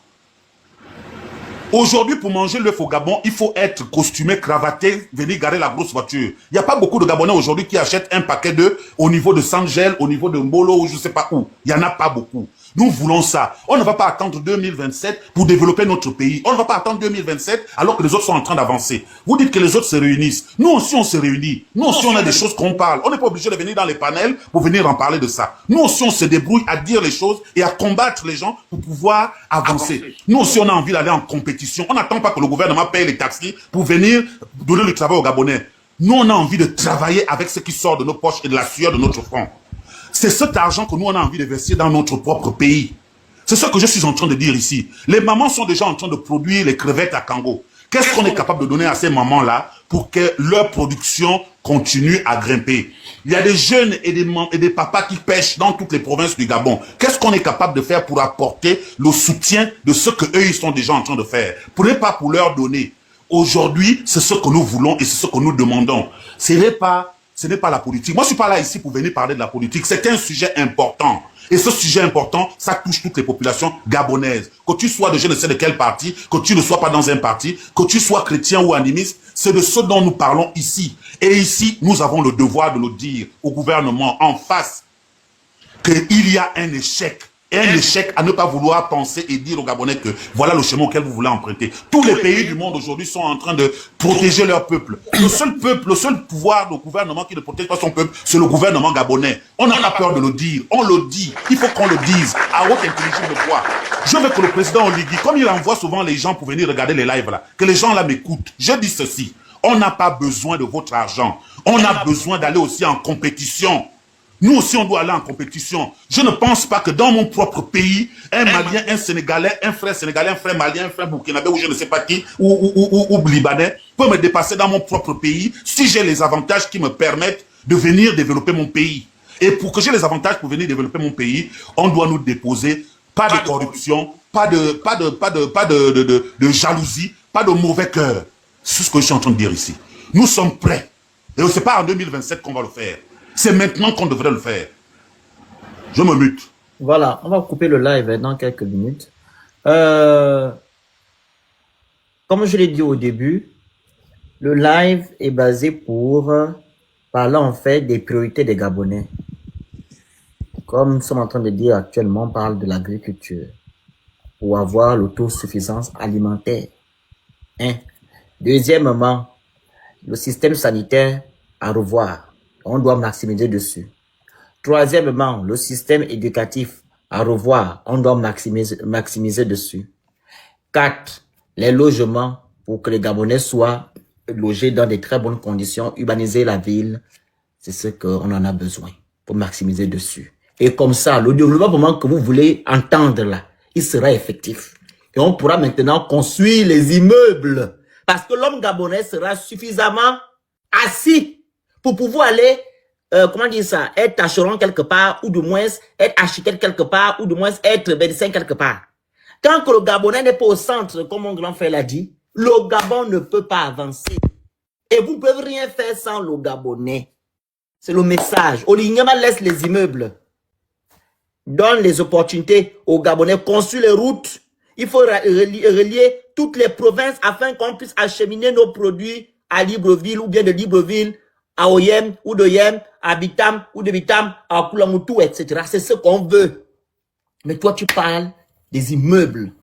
Aujourd'hui, pour manger l'œuf au Gabon, il faut être costumé, cravaté, venir garer la grosse voiture. Il n'y a pas beaucoup de Gabonais aujourd'hui qui achètent un paquet d'œufs au niveau de Sangel, au niveau de Mbolo, ou je ne sais pas où. Il n'y en a pas beaucoup. Nous voulons ça. On ne va pas attendre 2027 pour développer notre pays. On ne va pas attendre 2027 alors que les autres sont en train d'avancer. Vous dites que les autres se réunissent. Nous aussi, on se réunit. Nous aussi, on a des choses qu'on parle. On n'est pas obligé de venir dans les panels pour venir en parler de ça. Nous aussi, on se débrouille à dire les choses et à combattre les gens pour pouvoir avancer. Nous aussi, on a envie d'aller en compétition. On n'attend pas que le gouvernement paye les taxis pour venir donner le travail aux Gabonais. Nous, on a envie de travailler avec ce qui sort de nos poches et de la sueur de notre front. C'est cet argent que nous, on a envie de verser dans notre propre pays. C'est ce que je suis en train de dire ici. Les mamans sont déjà en train de produire les crevettes à Kango. Qu'est-ce qu'on est capable de donner à ces mamans-là pour que leur production continue à grimper? Il y a des jeunes et des papas qui pêchent dans toutes les provinces du Gabon. Qu'est-ce qu'on est capable de faire pour apporter le soutien de ce qu'eux, ils sont déjà en train de faire? Prenez pas pour leur donner. Aujourd'hui, c'est ce que nous voulons et c'est ce que nous demandons. Ce n'est pas la politique. Moi, je suis pas là ici pour venir parler de la politique. C'est un sujet important. Et ce sujet important, ça touche toutes les populations gabonaises. Que tu sois de je ne sais de quel parti, que tu ne sois pas dans un parti, que tu sois chrétien ou animiste, c'est de ce dont nous parlons ici. Et ici, nous avons le devoir de le dire au gouvernement en face qu'il y a un échec. Un échec à ne pas vouloir penser et dire aux Gabonais que voilà le chemin auquel vous voulez emprunter. Tous les pays du monde aujourd'hui sont en train de protéger leur peuple. Le seul pouvoir du gouvernement qui ne protège pas son peuple, c'est le gouvernement gabonais. On n'a pas peur de le dire. On le dit. Il faut qu'on le dise à haute intelligible voix. Je veux que le président Oligui, comme il envoie souvent les gens pour venir regarder les lives là, que les gens là m'écoutent. Je dis ceci. On n'a pas besoin de votre argent. On a besoin d'aller aussi en compétition. Nous aussi, on doit aller en compétition. Je ne pense pas que dans mon propre pays, un Malien, un Sénégalais, un frère Malien, un frère Burkinabé, ou je ne sais pas qui, ou Libanais, peut me dépasser dans mon propre pays si j'ai les avantages qui me permettent de venir développer mon pays. Et pour que j'ai les avantages pour venir développer mon pays, on doit nous déposer pas de corruption, pas de jalousie, pas de mauvais cœur. C'est ce que je suis en train de dire ici. Nous sommes prêts. Et ce n'est pas en 2027 qu'on va le faire. C'est maintenant qu'on devrait le faire. Je me mute. Voilà, on va couper le live dans quelques minutes. Comme je l'ai dit au début, le live est basé pour parler en fait des priorités des Gabonais. Comme nous sommes en train de dire actuellement, on parle de l'agriculture pour avoir l'autosuffisance alimentaire. Deuxièmement, le système sanitaire à revoir. On doit maximiser dessus. Troisièmement, le système éducatif à revoir. On doit maximiser dessus. 4. Les logements pour que les Gabonais soient logés dans de très bonnes conditions. Urbaniser la ville, c'est ce qu'on en a besoin pour maximiser dessus. Et comme ça, le développement que vous voulez entendre là, il sera effectif. Et on pourra maintenant construire les immeubles. Parce que l'homme gabonais sera suffisamment assis pour pouvoir aller, comment dire ça, être tâcheron quelque part, ou du moins être architecte quelque part, ou du moins être médecin quelque part. Tant que le Gabonais n'est pas au centre, comme mon grand frère l'a dit, le Gabon ne peut pas avancer. Et vous ne pouvez rien faire sans le Gabonais. C'est le message. Olignama laisse les immeubles. Donne les opportunités aux Gabonais. Construit les routes. Il faut relier toutes les provinces afin qu'on puisse acheminer nos produits à Libreville ou bien de Libreville à Oyem ou d'Oyem, à Bitam ou de Bitam à Koulamoutou, etc. C'est ce qu'on veut. Mais toi, tu parles des immeubles.